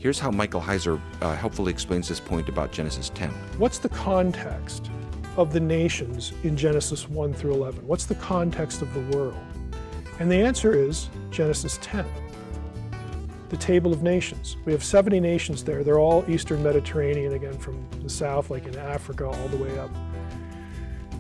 Here's how Michael Heiser helpfully explains this point about Genesis 10. What's the context of the nations in Genesis 1 through 11? What's the context of the world? And the answer is Genesis 10, the Table of Nations. We have 70 nations there. They're all Eastern Mediterranean, again, from the south, like in Africa, all the way up,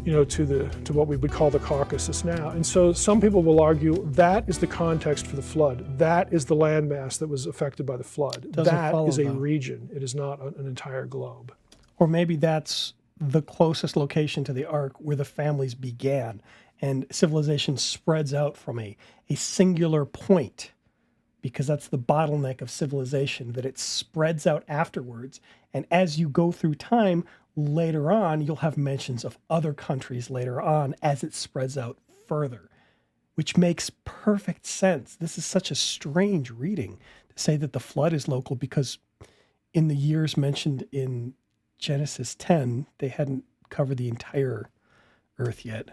to what we would call the Caucasus now. And so some people will argue that is the context for the flood. That is the landmass that was affected by the flood. That is a region. It is not an entire globe. Or maybe that's the closest location to the ark where the families began, and civilization spreads out from a singular point, because that's the bottleneck of civilization, that it spreads out afterwards. And as you go through time, later on, you'll have mentions of other countries later on as it spreads out further, which makes perfect sense. This is such a strange reading to say that the flood is local, because in the years mentioned in Genesis 10, they hadn't covered the entire earth yet.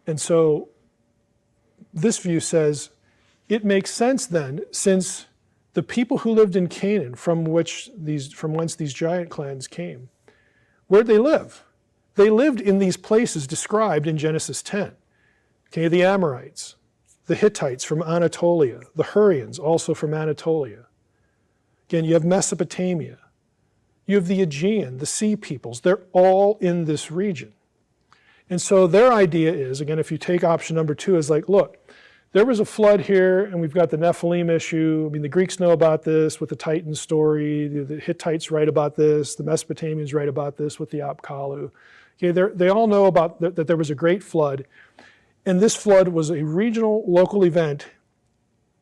And so this view says it makes sense then, since the people who lived in Canaan, from whence these giant clans came, where'd they live? They lived in these places described in Genesis 10. Okay, the Amorites, the Hittites from Anatolia, the Hurrians also from Anatolia. Again, you have Mesopotamia. You have the Aegean, the sea peoples. They're all in this region. And so their idea is, again, if you take option number 2, is like, look, there was a flood here, and we've got the Nephilim issue. I mean, the Greeks know about this with the Titan story. The Hittites write about this. The Mesopotamians write about this with the Apkallu. Okay, they all know about that there was a great flood, and this flood was a regional, local event,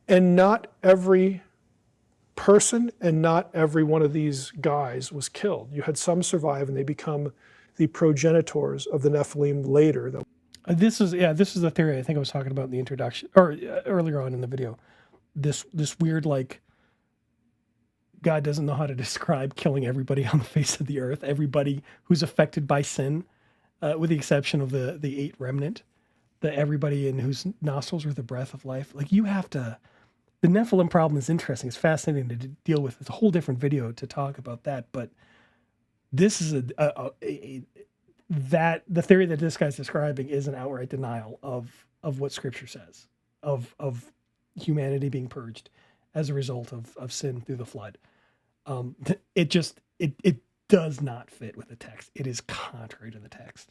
and not every person and not every one of these guys was killed. You had some survive, and they become the progenitors of the Nephilim later. This is the theory I think I was talking about in the introduction, or earlier on in the video. This weird, like, God doesn't know how to describe killing everybody on the face of the earth, everybody who's affected by sin, with the exception of the 8 remnant, that everybody in whose nostrils are the breath of life. Like, you have to. The Nephilim problem is interesting. It's fascinating to deal with. It's a whole different video to talk about that, but this is that the theory that this guy's describing is an outright denial of what Scripture says, of humanity being purged as a result of sin through the flood. It does not fit with the text. It is contrary to the text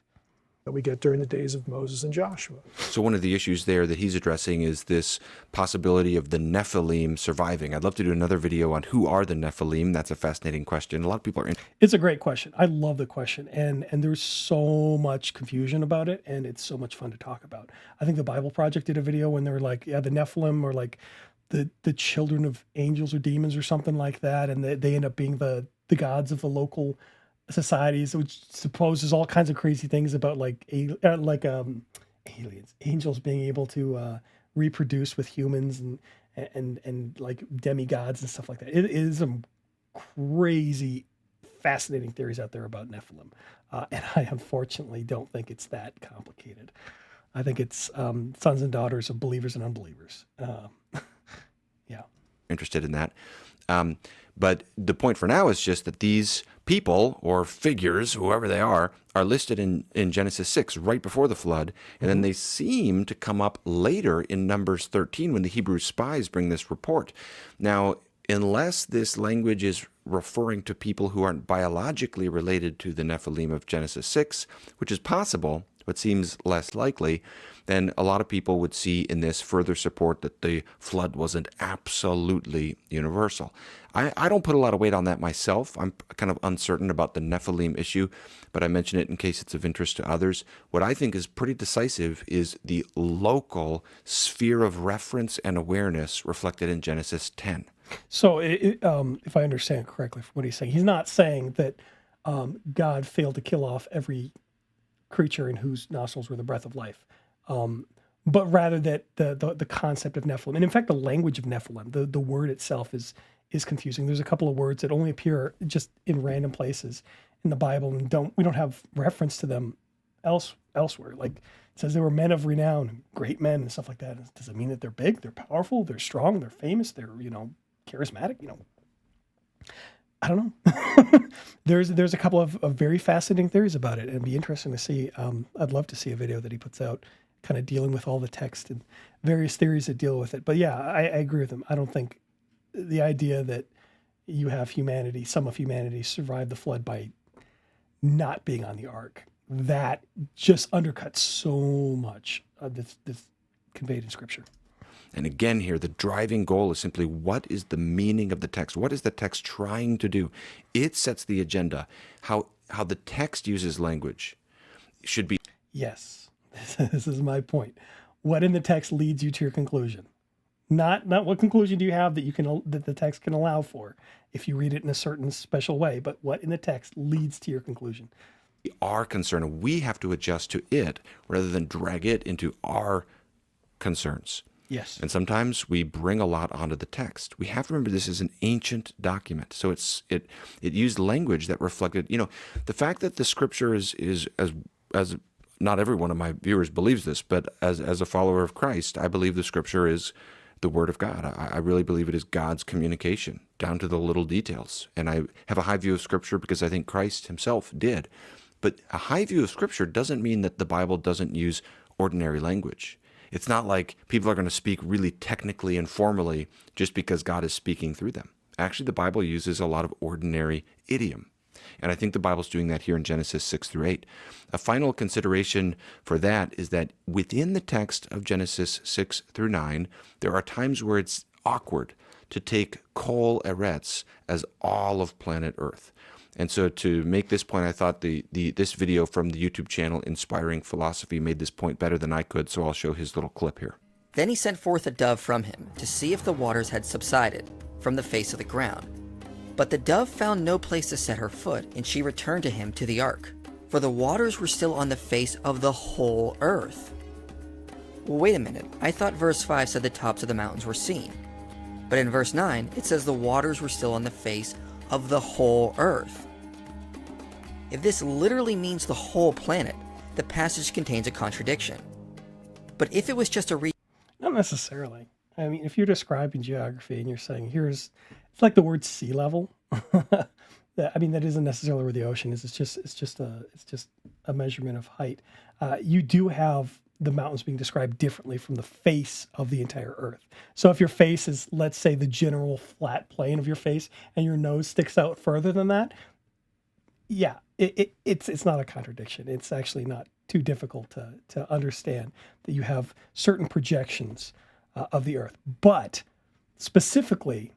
that we get during the days of Moses and Joshua. So one of the issues there that he's addressing is this possibility of the Nephilim surviving. I'd love to do another video on who are the Nephilim. That's a fascinating question. A lot of people are It's a great question. I love the question. And there's so much confusion about it, and it's so much fun to talk about. I think the Bible Project did a video when they were like, yeah, the Nephilim are like the children of angels or demons or something like that, and they end up being the gods of the local societies, which supposes all kinds of crazy things about aliens, angels being able to reproduce with humans and like demigods and stuff like that. It is some crazy, fascinating theories out there about Nephilim, and I unfortunately don't think it's that complicated. I think it's sons and daughters of believers and unbelievers. Yeah, interested in that. But the point for now is just that these people or figures, whoever they are listed in Genesis 6 right before the flood. And then they seem to come up later in Numbers 13 when the Hebrew spies bring this report. Now, unless this language is referring to people who aren't biologically related to the Nephilim of Genesis 6, which is possible, but seems less likely, then a lot of people would see in this further support that the flood wasn't absolutely universal. I don't put a lot of weight on that myself. I'm kind of uncertain about the Nephilim issue, but I mention it in case it's of interest to others. What I think is pretty decisive is the local sphere of reference and awareness reflected in Genesis 10. So if I understand correctly from what he's saying, he's not saying that God failed to kill off every creature in whose nostrils were the breath of life, but rather that the concept of Nephilim, and in fact the language of Nephilim, the word itself is confusing. There's a couple of words that only appear just in random places in the Bible, and we don't have reference to them elsewhere. Like it says they were men of renown, great men and stuff like that. Does it mean that they're big, they're powerful, they're strong, they're famous, they're charismatic? I don't know. There's a couple of very fascinating theories about it, and it'd be interesting to see. I'd love to see a video that he puts out, kind of dealing with all the text and various theories that deal with it. But yeah, I agree with him. I don't think the idea that you have humanity, some of humanity, survive the flood by not being on the ark, that just undercuts so much of this conveyed in Scripture. And again, here, the driving goal is simply, what is the meaning of the text? What is the text trying to do? It sets the agenda. How the text uses language should be. Yes, this is my point. What in the text leads you to your conclusion? Not what conclusion do you have that the text can allow for if you read it in a certain special way, but what in the text leads to your conclusion. Our concern, and we have to adjust to it rather than drag it into our concerns. Yes. And sometimes we bring a lot onto the text. We have to remember this is an ancient document. So it used language that reflected, the fact that the Scripture is as not every one of my viewers believes this, but as a follower of Christ, I believe the Scripture is the Word of God. I really believe it is God's communication down to the little details. And I have a high view of Scripture because I think Christ himself did. But a high view of Scripture doesn't mean that the Bible doesn't use ordinary language. It's not like people are going to speak really technically and formally just because God is speaking through them. Actually, the Bible uses a lot of ordinary idiom. And I think the Bible's doing that here in Genesis 6 through 8. A final consideration for that is that within the text of Genesis 6 through 9, there are times where it's awkward to take kol eretz as all of planet Earth. And so to make this point, I thought this video from the YouTube channel Inspiring Philosophy made this point better than I could, so I'll show his little clip here. Then he sent forth a dove from him to see if the waters had subsided from the face of the ground. But the dove found no place to set her foot, and she returned to him to the ark, for the waters were still on the face of the whole earth. Well, wait a minute, I thought verse 5 said the tops of the mountains were seen. But in verse 9, it says the waters were still on the face of the whole earth. If this literally means the whole planet, the passage contains a contradiction. But if it was just a Not necessarily. I mean, if you're describing geography and you're saying it's like the word sea level. That isn't necessarily where the ocean is. It's just a measurement of height. You do have the mountains being described differently from the face of the entire Earth. So if your face is, let's say, the general flat plane of your face, and your nose sticks out further than that, yeah, it's not a contradiction. It's actually not too difficult to understand that you have certain projections of the Earth. But specifically,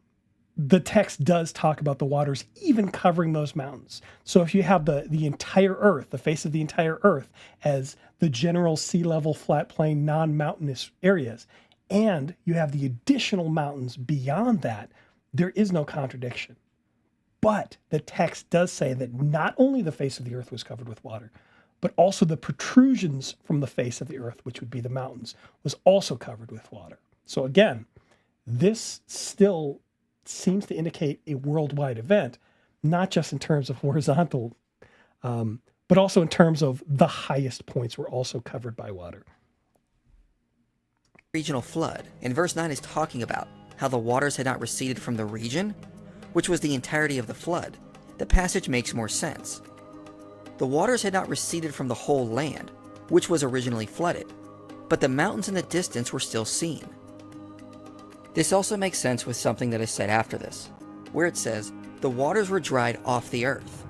the text does talk about the waters even covering those mountains. So if you have the entire Earth, the face of the entire Earth, as the general sea level, flat plain, non-mountainous areas, and you have the additional mountains beyond that, there is no contradiction. But the text does say that not only the face of the Earth was covered with water, but also the protrusions from the face of the Earth, which would be the mountains, was also covered with water. So again, this still seems to indicate a worldwide event, not just in terms of horizontal, but also in terms of the highest points were also covered by water. regional flood, and verse 9 is talking about how the waters had not receded from the region, which was the entirety of the flood, the passage makes more sense. The waters had not receded from the whole land, which was originally flooded, but the mountains in the distance were still seen. This also makes sense with something that is said after this, where it says, the waters were dried off the earth.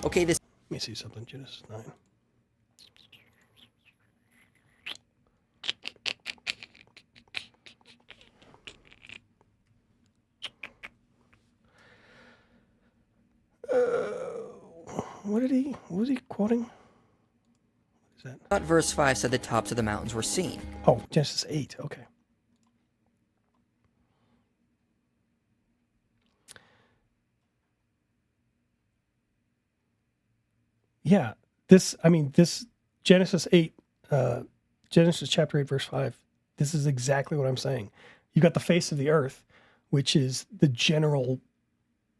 Okay, this... Let me see something, Genesis 9. What was he quoting? What is that? I thought verse 5 said the tops of the mountains were seen. Oh, Genesis 8, okay. Yeah, this Genesis 8, Genesis chapter 8, verse 5, this is exactly what I'm saying. You got the face of the earth, which is the general,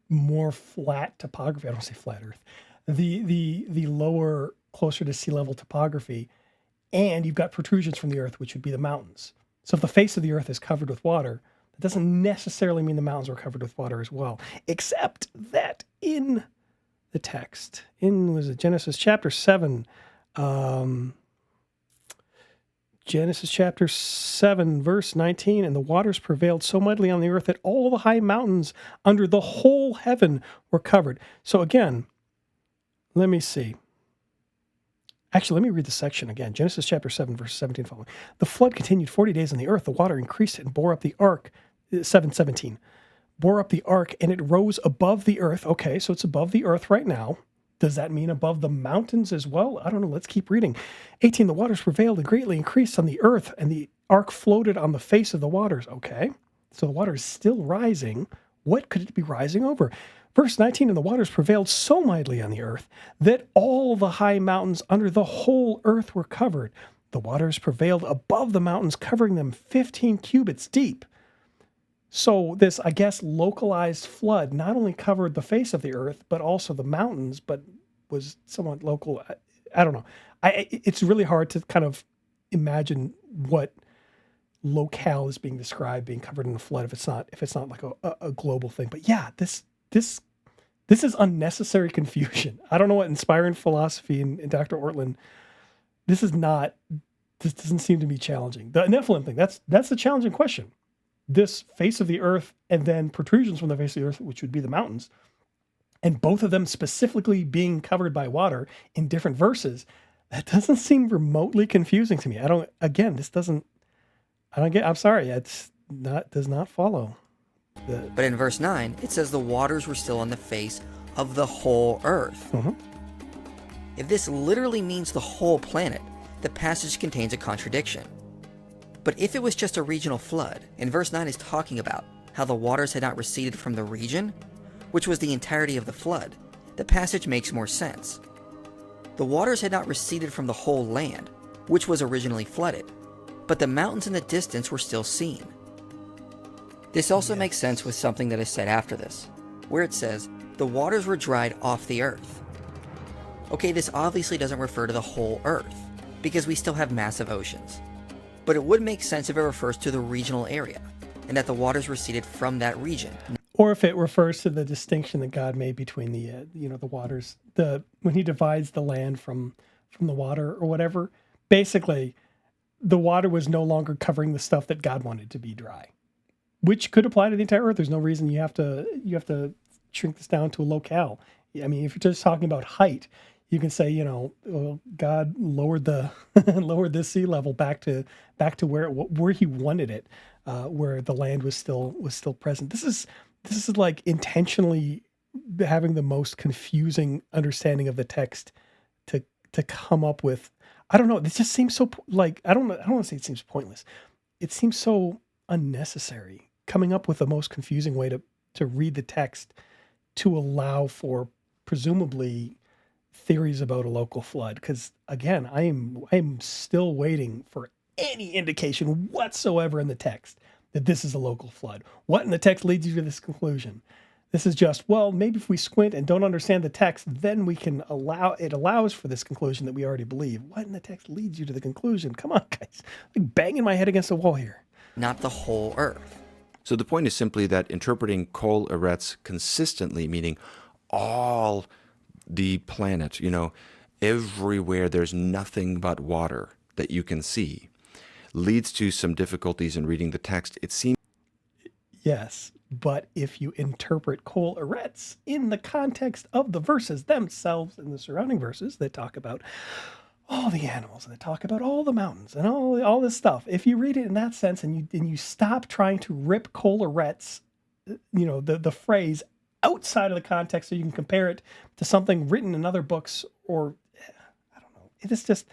more flat topography. I don't say flat earth. The lower, closer to sea level topography, and you've got protrusions from the earth, which would be the mountains. So if the face of the earth is covered with water, That doesn't necessarily mean the mountains were covered with water as well, except that in the text, was it Genesis chapter 7, Genesis chapter 7, verse 19, and the waters prevailed so mightily on the earth that all the high mountains under the whole heaven were covered. So again, let me see. Actually, let me read the section again. Genesis chapter 7, verse 17 following. The flood continued 40 days on the earth. The water increased and bore up the ark. 7:17. Bore up the ark, and it rose above the earth. Okay, so it's above the earth right now. Does that mean above the mountains as well? I don't know. Let's keep reading. 18. The waters prevailed and greatly increased on the earth, and the ark floated on the face of the waters. Okay, so the water is still rising. What could it be rising over? Verse 19, and the waters prevailed so mightily on the earth that all the high mountains under the whole earth were covered. The waters prevailed above the mountains, covering them 15 cubits deep. So this, I guess, localized flood not only covered the face of the earth, but also the mountains, but was somewhat local. I don't know. It's really hard to kind of imagine what locale is being described, being covered in a flood, if it's not like a global thing. But yeah, this is unnecessary confusion. I don't know what inspiring philosophy in Dr. Ortlund. This doesn't seem to be challenging. The Nephilim thing, that's a challenging question. This face of the earth and then protrusions from the face of the earth, which would be the mountains, and both of them specifically being covered by water in different verses, that doesn't seem remotely confusing to me. I'm sorry, does not follow. But in verse 9, it says the waters were still on the face of the whole earth. Mm-hmm. If this literally means the whole planet, the passage contains a contradiction. But if it was just a regional flood, and verse 9 is talking about how the waters had not receded from the region, which was the entirety of the flood, the passage makes more sense. The waters had not receded from the whole land, which was originally flooded, but the mountains in the distance were still seen. This also makes sense with something that is said after this, where it says, the waters were dried off the earth. Okay, this obviously doesn't refer to the whole earth, because we still have massive oceans. But it would make sense if it refers to the regional area, and that the waters receded from that region. Or if it refers to the distinction that God made between the waters, when he divides the land from the water or whatever, basically the water was no longer covering the stuff that God wanted to be dry, which could apply to the entire earth. There's no reason you have to shrink this down to a locale. I mean, if you're just talking about height, you can say, God lowered the sea level back to where he wanted it, where the land was still present. This is like intentionally having the most confusing understanding of the text to come up with. I don't know. This just seems so I don't want to say it seems pointless. It seems so unnecessary, coming up with the most confusing way to read the text to allow for presumably theories about a local flood. Because again, I am still waiting for any indication whatsoever in the text that this is a local flood. What in the text leads you to this conclusion? This is just, well, maybe if we squint and don't understand the text, then we can allows for this conclusion that we already believe. What in the text leads you to the conclusion? Come on, guys. I'm banging my head against the wall here. Not the whole earth. So the point is simply that interpreting kol eretz consistently, meaning all the planet, everywhere there's nothing but water that you can see, leads to some difficulties in reading the text. It seems. Yes, but if you interpret kol eretz in the context of the verses themselves and the surrounding verses that talk about all the animals and that talk about all the mountains and all this stuff, if you read it in that sense and you stop trying to rip kol eretz, the phrase outside of the context so you can compare it to something written in other books, or I don't know. It is just,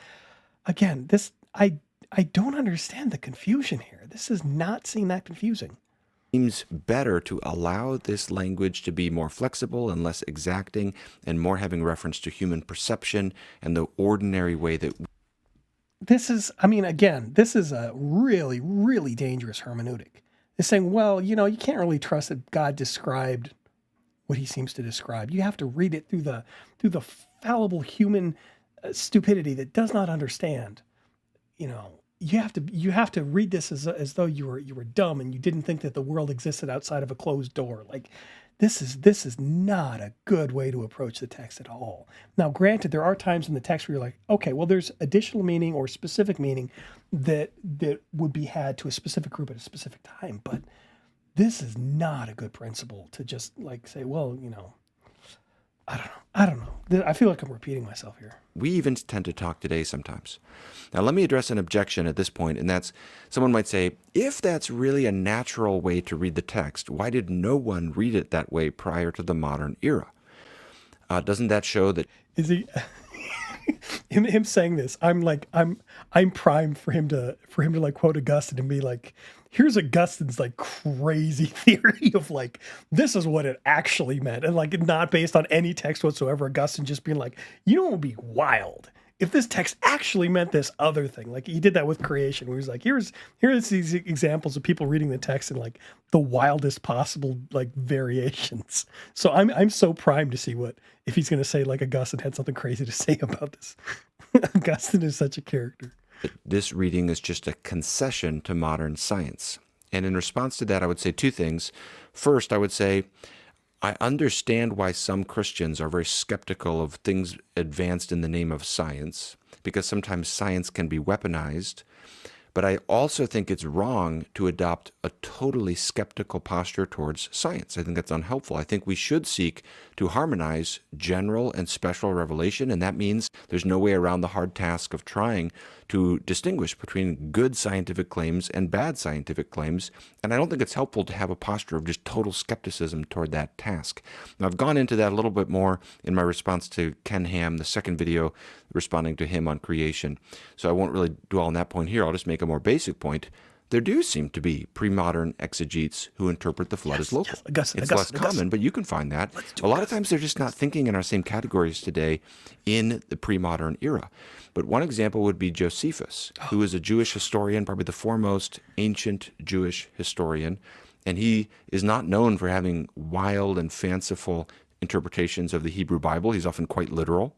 again, I don't understand the confusion here. This does not seem that confusing. Seems better to allow this language to be more flexible and less exacting and more having reference to human perception and the ordinary way that this is a really, really dangerous hermeneutic. It's saying, well, you can't really trust that God described what he seems to describe. You have to read it through the fallible human stupidity that does not understand, you have to read this as though you were dumb and you didn't think that the world existed outside of a closed door. Like this is not a good way to approach the text at all. Now, granted, there are times in the text where you're like, okay, well, there's additional meaning or specific meaning that would be had to a specific group at a specific time, but this is not a good principle to just like say, well, I don't know. I feel like I'm repeating myself here. We even tend to talk today sometimes. Now, let me address an objection at this point, and that's someone might say, if that's really a natural way to read the text, why did no one read it that way prior to the modern era? Doesn't that show that? Is he him saying this? I'm primed for him to like quote Augustine and be like, here's Augustine's like crazy theory of like, this is what it actually meant. And like, not based on any text whatsoever. Augustine just being like, you know, it would be wild if this text actually meant this other thing. Like he did that with creation, where he's like, here's these examples of people reading the text in like the wildest possible like variations. So I'm so primed to see if he's going to say like Augustine had something crazy to say about this. Augustine is such a character. This reading is just a concession to modern science. And in response to that, I would say two things. First, I would say, I understand why some Christians are very skeptical of things advanced in the name of science, because sometimes science can be weaponized. But I also think it's wrong to adopt a totally skeptical posture towards science. I think that's unhelpful. I think we should seek to harmonize general and special revelation, and that means there's no way around the hard task of trying to distinguish between good scientific claims and bad scientific claims. And I don't think it's helpful to have a posture of just total skepticism toward that task. Now, I've gone into that a little bit more in my response to Ken Ham, the second video, responding to him on creation. So I won't really dwell on that point here. I'll just make a more basic point. There do seem to be pre-modern exegetes who interpret the flood as local. It's less common, but you can find that. A lot of times they're just not thinking in our same categories today in the pre-modern era. But one example would be Josephus, who is a Jewish historian, probably the foremost ancient Jewish historian. And he is not known for having wild and fanciful interpretations of the Hebrew Bible. He's often quite literal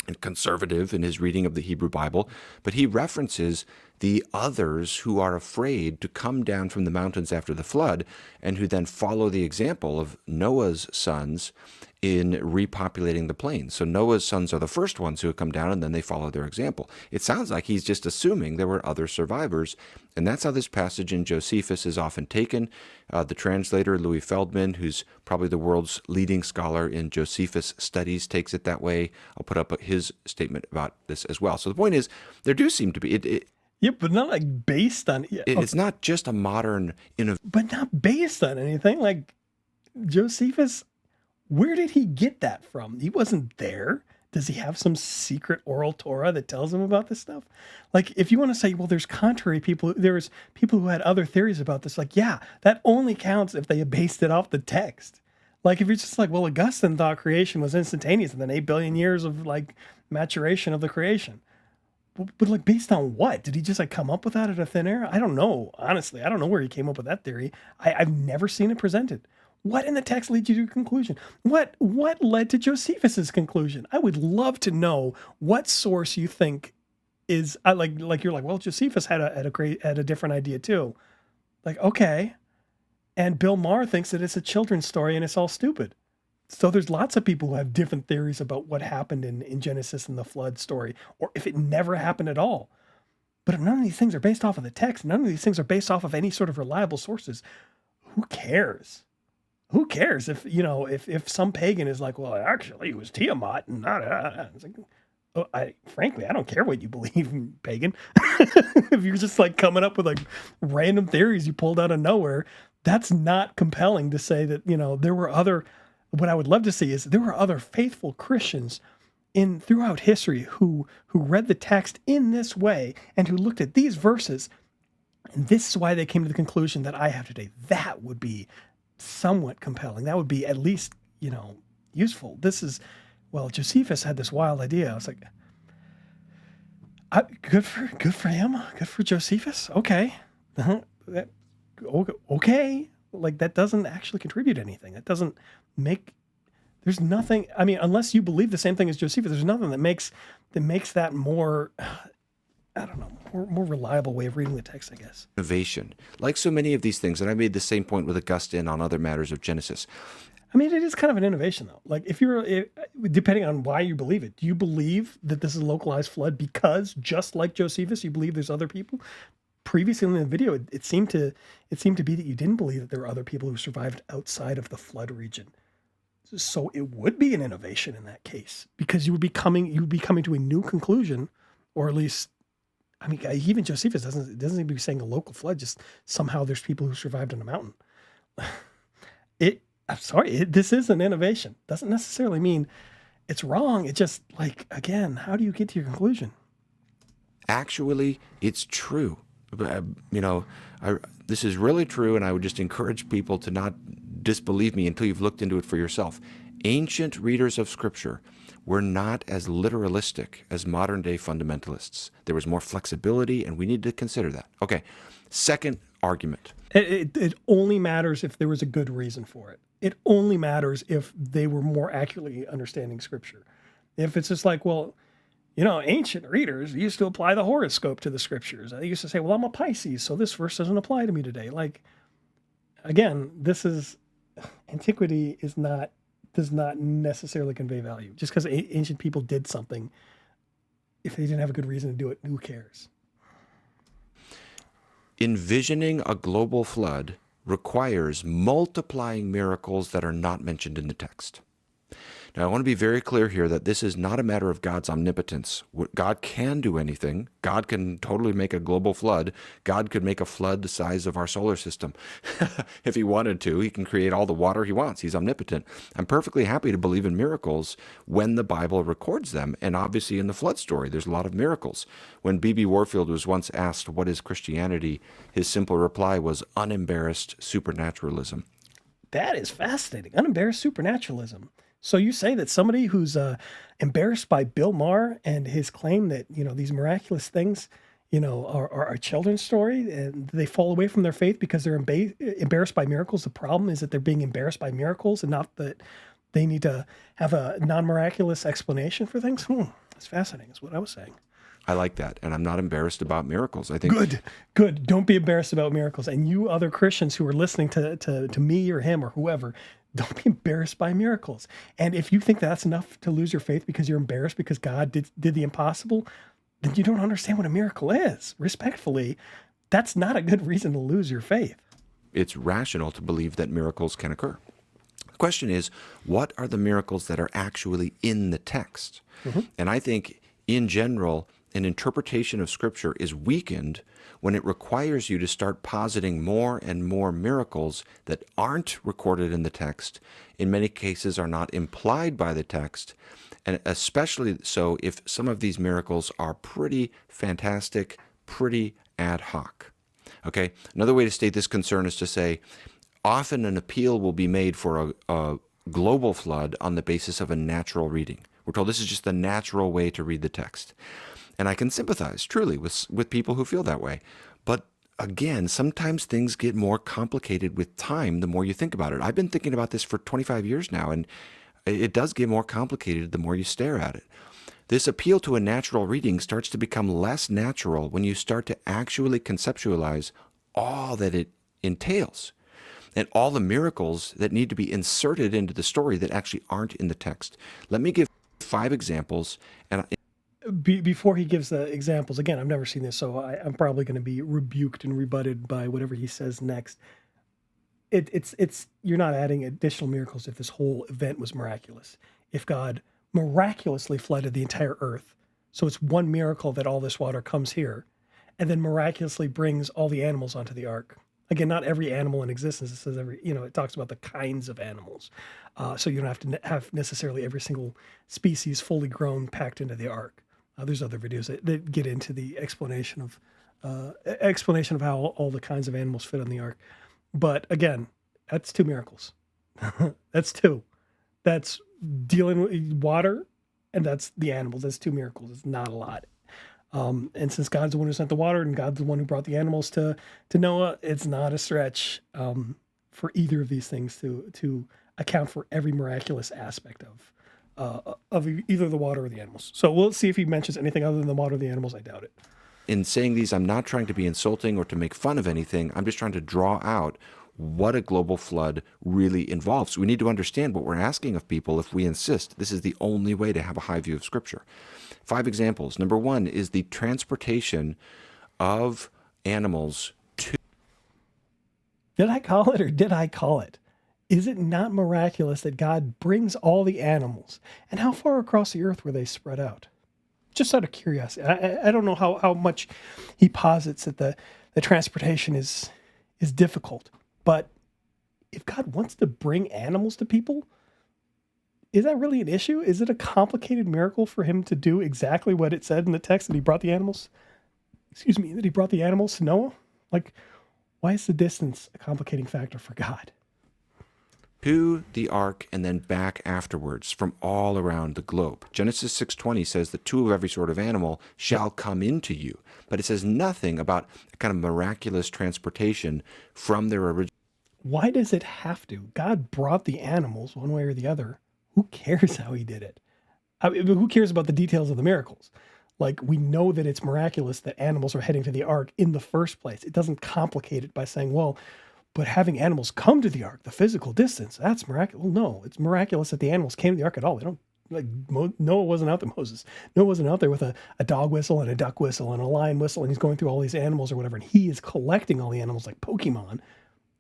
and conservative in his reading of the Hebrew Bible, but he references the others who are afraid to come down from the mountains after the flood and who then follow the example of Noah's sons in repopulating the plains. So Noah's sons are the first ones who come down and then they follow their example. It sounds like he's just assuming there were other survivors, and that's how this passage in Josephus is often taken. The translator, Louis Feldman, who's probably the world's leading scholar in Josephus studies, takes it that way. I'll put up his statement about this as well. So the point is, there do seem to be... Yeah, but not like based on... It's not just a modern... But not based on anything. Like, Josephus, where did he get that from? He wasn't there. Does he have some secret oral Torah that tells him about this stuff? Like, if you want to say, well, there's people who had other theories about this, like, yeah, that only counts if they based it off the text. Like, if you're just like, well, Augustine thought creation was instantaneous and then 8 billion years of, like, maturation of the creation. But like, based on what? Did he just like come up with that out of thin air? I don't know. Honestly, I don't know where he came up with that theory. I've never seen it presented. What in the text leads you to a conclusion? What led to Josephus's conclusion? I would love to know what source you think is like you're like, well, Josephus had a different idea too. Like, okay. And Bill Maher thinks that it's a children's story and it's all stupid. So there's lots of people who have different theories about what happened in Genesis and the flood story, or if it never happened at all. But if none of these things are based off of the text, none of these things are based off of any sort of reliable sources, who cares? Who cares if some pagan is like, well, actually it was Tiamat and not, it's like, frankly, I don't care what you believe, pagan. If you're just like coming up with like random theories you pulled out of nowhere, that's not compelling to say that, there were other... What I would love to see is there were other faithful Christians throughout history who read the text in this way and who looked at these verses, and this is why they came to the conclusion that I have today. That would be somewhat compelling. That would be at least, useful. Josephus had this wild idea. I was like, good for him. Good for Josephus. Okay. Okay. Like, that doesn't actually contribute anything. That doesn't there's nothing, unless you believe the same thing as Josephus, there's nothing that makes that more I don't know, more reliable way of reading the text, I guess. Innovation. Like so many of these things, and I made the same point with Augustine on other matters of Genesis. I mean, it is kind of an innovation, though. Like, depending on why you believe it, do you believe that this is a localized flood because, just like Josephus, you believe there's other people? Previously in the video, it seemed to be that you didn't believe that there were other people who survived outside of the flood region. So it would be an innovation in that case, because you would be coming to a new conclusion, or at least, I mean, even Josephus doesn't even be saying a local flood. Just somehow there's people who survived on a mountain. I'm sorry, this is an innovation. Doesn't necessarily mean it's wrong. It just, like, again, how do you get to your conclusion? Actually, it's true. This is really true, and I would just encourage people to not disbelieve me until you've looked into it for yourself. Ancient readers of Scripture were not as literalistic as modern-day fundamentalists. There was more flexibility, and we need to consider that. Okay, second argument. It only matters if there was a good reason for it. It only matters if they were more accurately understanding Scripture. If it's just like, well, ancient readers used to apply the horoscope to the Scriptures. They used to say, well, I'm a Pisces, so this verse doesn't apply to me today. Like, again, antiquity does not necessarily convey value. Just because ancient people did something, if they didn't have a good reason to do it, who cares? Envisioning a global flood requires multiplying miracles that are not mentioned in the text. Now, I want to be very clear here that this is not a matter of God's omnipotence. God can do anything. God can totally make a global flood. God could make a flood the size of our solar system. If he wanted to, he can create all the water he wants. He's omnipotent. I'm perfectly happy to believe in miracles when the Bible records them. And obviously in the flood story, there's a lot of miracles. When B.B. Warfield was once asked, what is Christianity? His simple reply was unembarrassed supernaturalism. That is fascinating. Unembarrassed supernaturalism. So you say that somebody who's embarrassed by Bill Maher and his claim that, these miraculous things, are a children's story, and they fall away from their faith because they're embarrassed by miracles. The problem is that they're being embarrassed by miracles and not that they need to have a non-miraculous explanation for things. That's fascinating, is what I was saying. I like that, and I'm not embarrassed about miracles. I think Good. Don't be embarrassed about miracles. And you other Christians who are listening to me or him or whoever, don't be embarrassed by miracles. And if you think that's enough to lose your faith because you're embarrassed because God did the impossible, then you don't understand what a miracle is. Respectfully, that's not a good reason to lose your faith. It's rational to believe that miracles can occur. The question is, what are the miracles that are actually in the text? Mm-hmm. And I think, in general, an interpretation of Scripture is weakened when it requires you to start positing more and more miracles that aren't recorded in the text, in many cases are not implied by the text, and especially so if some of these miracles are pretty fantastic, pretty ad hoc. Okay, another way to state this concern is to say, often an appeal will be made for a global flood on the basis of a natural reading. We're told this is just the natural way to read the text. And I can sympathize, truly, with people who feel that way. But again, sometimes things get more complicated with time the more you think about it. I've been thinking about this for 25 years now, and it does get more complicated the more you stare at it. This appeal to a natural reading starts to become less natural when you start to actually conceptualize all that it entails and all the miracles that need to be inserted into the story that actually aren't in the text. Let me give 5 examples. And before he gives the examples, again, I've never seen this, so I'm probably going to be rebuked and rebutted by whatever he says next. It's you're not adding additional miracles if this whole event was miraculous. If God miraculously flooded the entire earth, so it's one miracle that all this water comes here, and then miraculously brings all the animals onto the ark. Again, not every animal in existence. It says it talks about the kinds of animals. So you don't have to have necessarily every single species fully grown packed into the ark. There's other videos that get into the explanation of how all the kinds of animals fit on the ark. But again, that's 2 miracles. That's 2. That's dealing with water, and that's the animals. That's 2 miracles. It's not a lot. And since God's the one who sent the water and God's the one who brought the animals to Noah, it's not a stretch for either of these things to account for every miraculous aspect of either the water or the animals. So we'll see if he mentions anything other than the water or the animals. I doubt it. in saying these, I'm not trying to be insulting or to make fun of anything. I'm just trying to draw out what a global flood really involves. We need to understand what we're asking of people if we insist this is the only way to have a high view of Scripture. 5 examples. Number 1 is the transportation of animals to. Did I call it or did I call it? Is it not miraculous that God brings all the animals? And how far across the earth were they spread out? Just out of curiosity. I don't know how much he posits that the transportation is difficult. But if God wants to bring animals to people, is that really an issue? Is it a complicated miracle for him to do exactly what it said in the text that he brought the animals? That he brought the animals to Noah? Like, why is the distance a complicating factor for God? To the ark and then back afterwards from all around the globe. Genesis 6:20 says that 2 of every sort of animal shall come into you. But it says nothing about a kind of miraculous transportation from their original. Why does it have to? God brought the animals one way or the other. Who cares how he did it? I mean, who cares about the details of the miracles? Like, we know that it's miraculous that animals are heading to the ark in the first place. It doesn't complicate it by saying, well, but having animals come to the ark, the physical distance, that's miraculous. Well, no, it's miraculous that the animals came to the ark at all. They don't, like, Noah wasn't out there, Moses. Noah wasn't out there with a dog whistle and a duck whistle and a lion whistle, and he's going through all these animals or whatever, and he is collecting all the animals like Pokemon.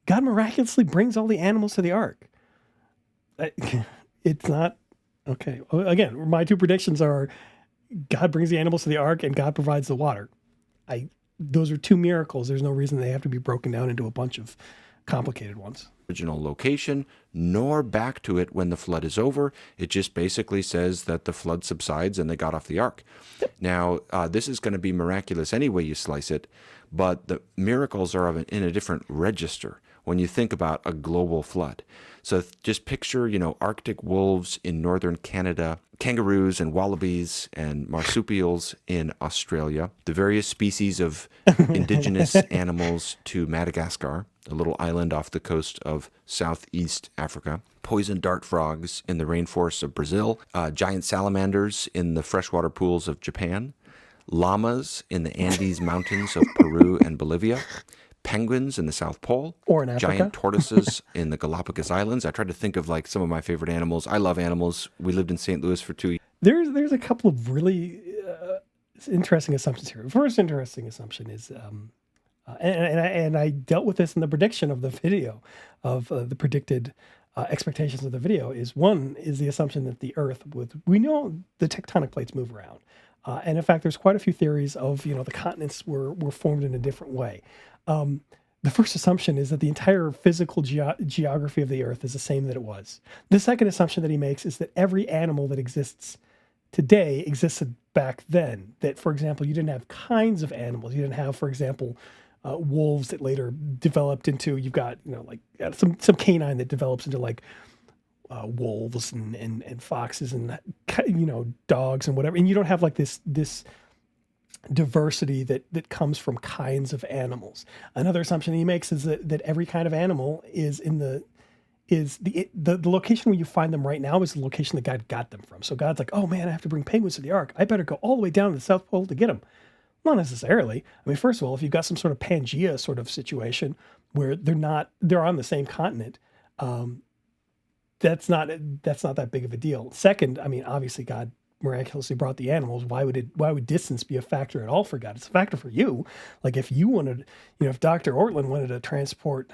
God miraculously brings all the animals to the ark. It's not, okay. Again, my 2 predictions are God brings the animals to the ark and God provides the water. Those are 2 miracles. There's no reason they have to be broken down into a bunch of complicated ones. Original location, nor back to it when the flood is over. It just basically says that the flood subsides and they got off the ark. Now, this is going to be miraculous any way you slice it, but the miracles are in a different register when you think about a global flood. So just picture, Arctic wolves in northern Canada, kangaroos and wallabies and marsupials in Australia, the various species of indigenous animals to Madagascar, a little island off the coast of southeast Africa, poison dart frogs in the rainforests of Brazil, giant salamanders in the freshwater pools of Japan, llamas in the Andes mountains of Peru and Bolivia, penguins in the South Pole, Or in Africa. giant tortoises in the Galapagos Islands. I tried to think of like some of my favorite animals. I love animals. We lived in St. Louis for 2 years. There's a couple of really interesting assumptions here. The first interesting assumption is, and I dealt with this in the prediction of the video, of the predicted expectations of the video, is one is the assumption that the Earth, we know the tectonic plates move around. And in fact, there's quite a few theories of, the continents were formed in a different way. The first assumption is that the entire physical geography of the Earth is the same that it was. The second assumption that he makes is that every animal that exists today existed back then. That, for example, you didn't have kinds of animals. You didn't have, for example, wolves that later developed into, you've got, some canine that develops into like wolves and foxes and, dogs and whatever. And you don't have like this diversity that comes from kinds of animals. Another assumption he makes is that every kind of animal is the location where you find them right now is the location that God got them from. So God's like, oh man, I have to bring penguins to the ark. I better go all the way down to the South Pole to get them. Not necessarily. I mean, first of all, if you've got some sort of Pangea sort of situation where they're on the same continent, that's not that big of a deal. Second, I mean, obviously God miraculously brought the animals. Why would distance be a factor at all for God? It's a factor for you. Like if you wanted, if Dr. Ortland wanted to transport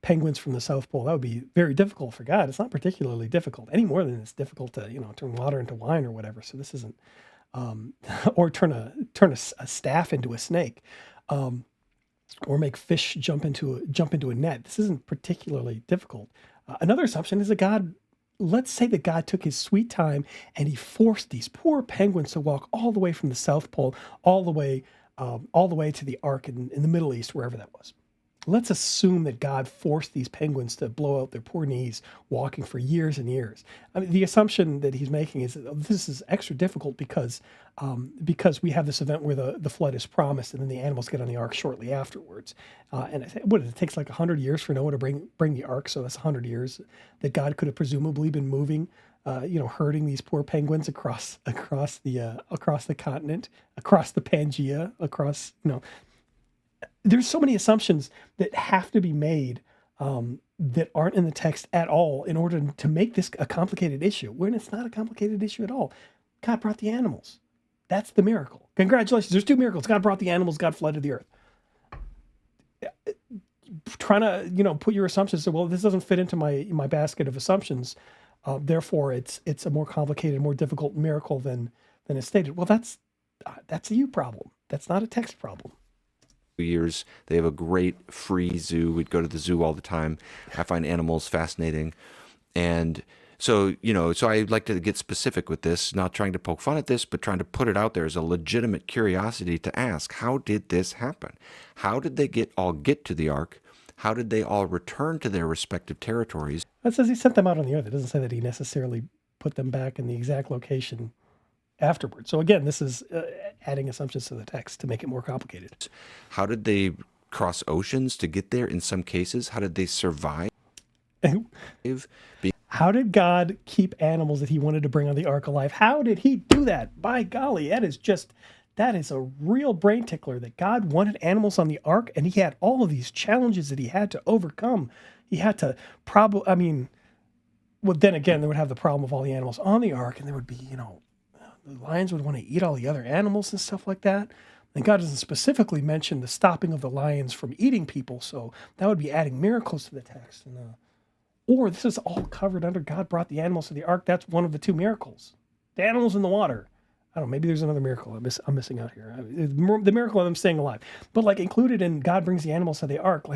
penguins from the South Pole, that would be very difficult for God. It's not particularly difficult any more than it's difficult to, turn water into wine or whatever. So this isn't, or turn a staff into a snake, or make fish jump into a net. This isn't particularly difficult. Another assumption is that let's say that God took his sweet time and he forced these poor penguins to walk all the way from the South Pole, all the way to the Ark in the Middle East, wherever that was. Let's assume that God forced these penguins to blow out their poor knees walking for years and years. I mean, the assumption that he's making is that this is extra difficult because we have this event where the flood is promised and then the animals get on the ark shortly afterwards. And it takes like 100 years for Noah to bring the ark, so that's 100 years that God could have presumably been moving herding these poor penguins across the continent, across the Pangea, there's so many assumptions that have to be made that aren't in the text at all in order to make this a complicated issue, when it's not a complicated issue at all. God brought the animals. That's the miracle. Congratulations. There's 2 miracles. God brought the animals. God flooded the earth. Trying to, put your assumptions, say, well, this doesn't fit into my basket of assumptions. Therefore, it's a more complicated, more difficult miracle than is stated. Well, that's a you problem. That's not a text problem. Years. They have a great free zoo. We'd go to the zoo all the time. I find animals fascinating. And so, so I like to get specific with this, not trying to poke fun at this, but trying to put it out there as a legitimate curiosity to ask, how did this happen? How did they all get to the ark? How did they all return to their respective territories? It says he sent them out on the earth. It doesn't say that he necessarily put them back in the exact location afterwards. So again, this is adding assumptions to the text to make it more complicated. How did they cross oceans to get there in some cases? How did they survive? How did God keep animals that he wanted to bring on the ark alive? How did he do that? By golly, that is a real brain tickler, that God wanted animals on the ark, and he had all of these challenges that he had to overcome. He had to then again, they would have the problem of all the animals on the ark, and there would be, the lions would want to eat all the other animals and stuff like that. And God doesn't specifically mention the stopping of the lions from eating people, so that would be adding miracles to the text. Or this is all covered under God brought the animals to the ark. That's one of the 2 miracles. The animals in the water. I don't know, maybe there's another miracle I'm missing out here. The miracle of them staying alive. But included in God brings the animals to the ark,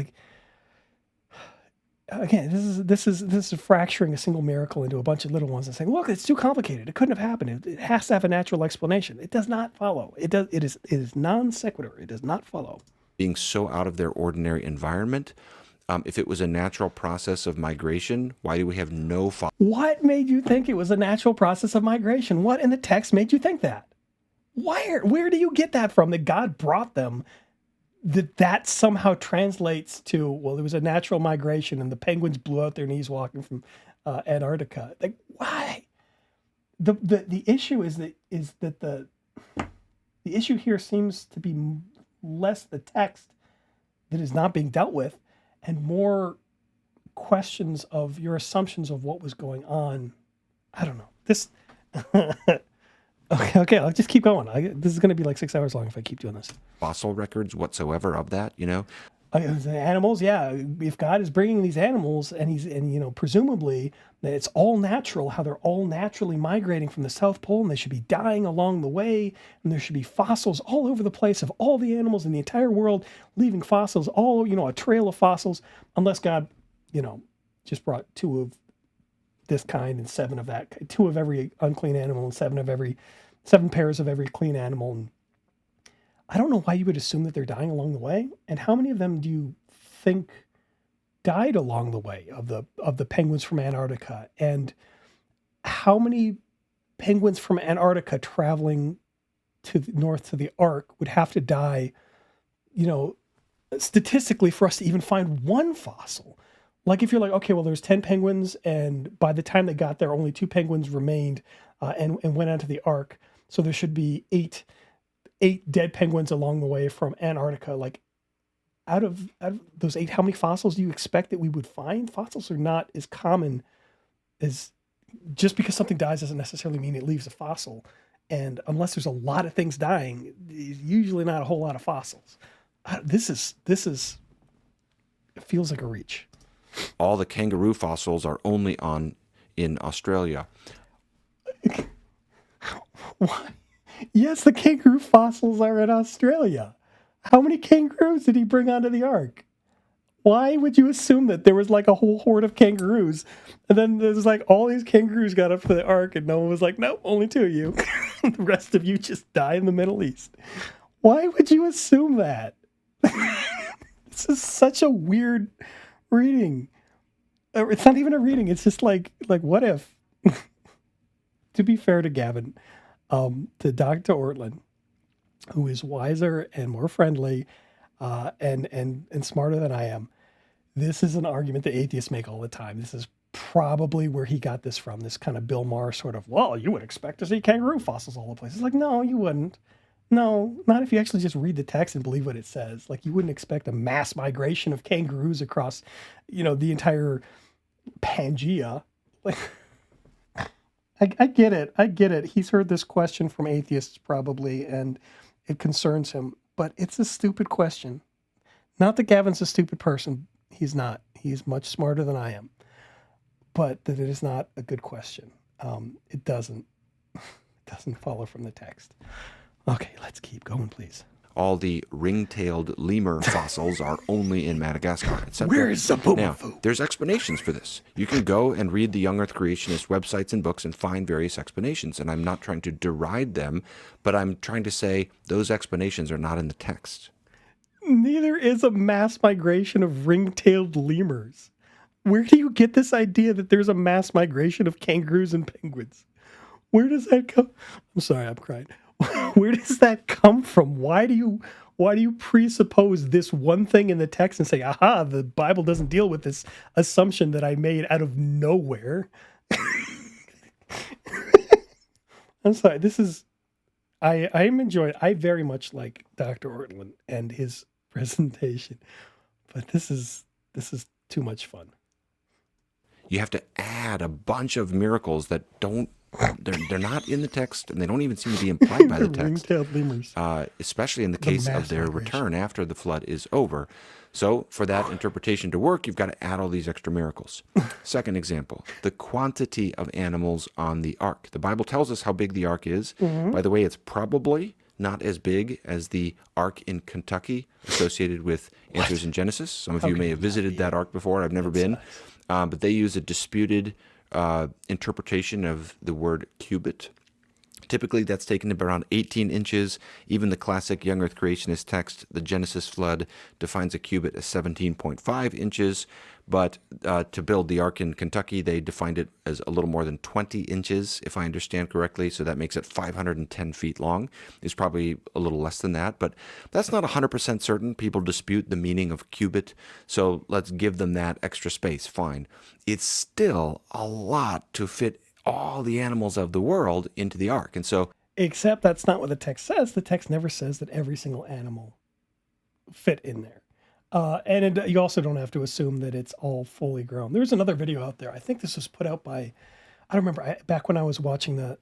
again, this is fracturing a single miracle into a bunch of little ones and saying, look, it's too complicated. It couldn't have happened. It has to have a natural explanation. It does not follow. It is non sequitur. It does not follow. Being so out of their ordinary environment. If it was a natural process of migration, why do we have no fossils? What made you think it was a natural process of migration? What in the text made you think that? Where do you get that from, that God brought them? That somehow translates to, well, there was a natural migration and the penguins blew out their knees walking from Antarctica. Why? The issue is that the issue here seems to be less the text that is not being dealt with, and more questions of your assumptions of what was going on. I don't know. This. Okay, I'll just keep going. This is going to be 6 hours long if I keep doing this. Fossil records whatsoever of that, The animals, yeah. If God is bringing these animals and presumably that it's all natural, how they're all naturally migrating from the South Pole, and they should be dying along the way, and there should be fossils all over the place of all the animals in the entire world, leaving fossils a trail of fossils, unless God, just brought 2 of this kind and 7 of that, 2 of every unclean animal and 7 pairs of every clean animal. And I don't know why you would assume that they're dying along the way. And how many of them do you think died along the way of the penguins from Antarctica? And how many penguins from Antarctica traveling north to the ark would have to die, statistically, for us to even find one fossil? If you're okay, well, there's 10 penguins, and by the time they got there, only 2 penguins remained and went onto the ark. So there should be 8 dead penguins along the way from Antarctica. Out of those 8, how many fossils do you expect that we would find? Fossils are not as common as, just because something dies doesn't necessarily mean it leaves a fossil. And unless there's a lot of things dying, there's usually not a whole lot of fossils. This is, it feels like a reach. All the kangaroo fossils are only in Australia. Why? Yes, the kangaroo fossils are in Australia. How many kangaroos did he bring onto the ark? Why would you assume that there was a whole horde of kangaroos, and then there's all these kangaroos got up to the ark, and no one was nope, only 2 of you. The rest of you just die in the Middle East. Why would you assume that? This is such a weird reading. It's not even a reading. It's just like what if? To be fair to Gavin, to Dr. Ortlund, who is wiser and more friendly and smarter than I am, this is an argument that atheists make all the time. This is probably where he got this from, this kind of Bill Maher sort of, well, you would expect to see kangaroo fossils all the place. It's like, no, you wouldn't. No, not if you actually just read the text and believe what it says. Like, you wouldn't expect a mass migration of kangaroos across, the entire Pangea. Like, I get it. I get it. He's heard this question from atheists probably, and it concerns him. But it's a stupid question. Not that Gavin's a stupid person. He's not. He's much smarter than I am. But that it is not a good question. It doesn't follow from the text. Okay, let's keep going, please. All the ring-tailed lemur fossils are only in Madagascar, etc. Where's the Now, Pumafoo? there's explanations for this. You can go and read the young Earth creationist websites and books and find various explanations. And I'm not trying to deride them, but I'm trying to say those explanations are not in the text. Neither is a mass migration of ring-tailed lemurs. Where do you get this idea that there's a mass migration of kangaroos and penguins? Where does that come? I'm sorry, I'm crying. Where does that come from? Why do you presuppose this one thing in the text and say, aha, the Bible doesn't deal with this assumption that I made out of nowhere? I'm sorry. I'm enjoying. I very much like Dr. Ortlund and his presentation, but this is too much fun. You have to add a bunch of miracles that they're not in the text, and they don't even seem to be implied by the text, Ring-tailed lemurs. especially in the case of mass their migration. return after the flood is over. So for that interpretation to work, you've got to add all these extra miracles. Second example, the quantity of animals on the ark. The Bible tells us how big the ark is. By the way, it's probably not as big as the ark in Kentucky associated with Answers in Genesis. Some of you may have visited that ark before. I've never been. But they use a disputed interpretation of the word cubit. Typically, that's taken to be around 18 inches. Even the classic young Earth creationist text, the Genesis flood, defines a cubit as 17.5 inches. But to build the ark in Kentucky, they defined it as a little more than 20 inches, if I understand correctly. So that makes it 510 feet long. It's probably a little less than that, but that's not 100% certain. People dispute the meaning of cubit, so let's give them that extra space. Fine. It's still a lot to fit all the animals of the world into the ark. And so, Except that's not what the text says. The text never says that every single animal fit in there. You also don't have to assume that it's all fully grown. There's another video out there. I think this was put out by, I don't remember, back when I was watching the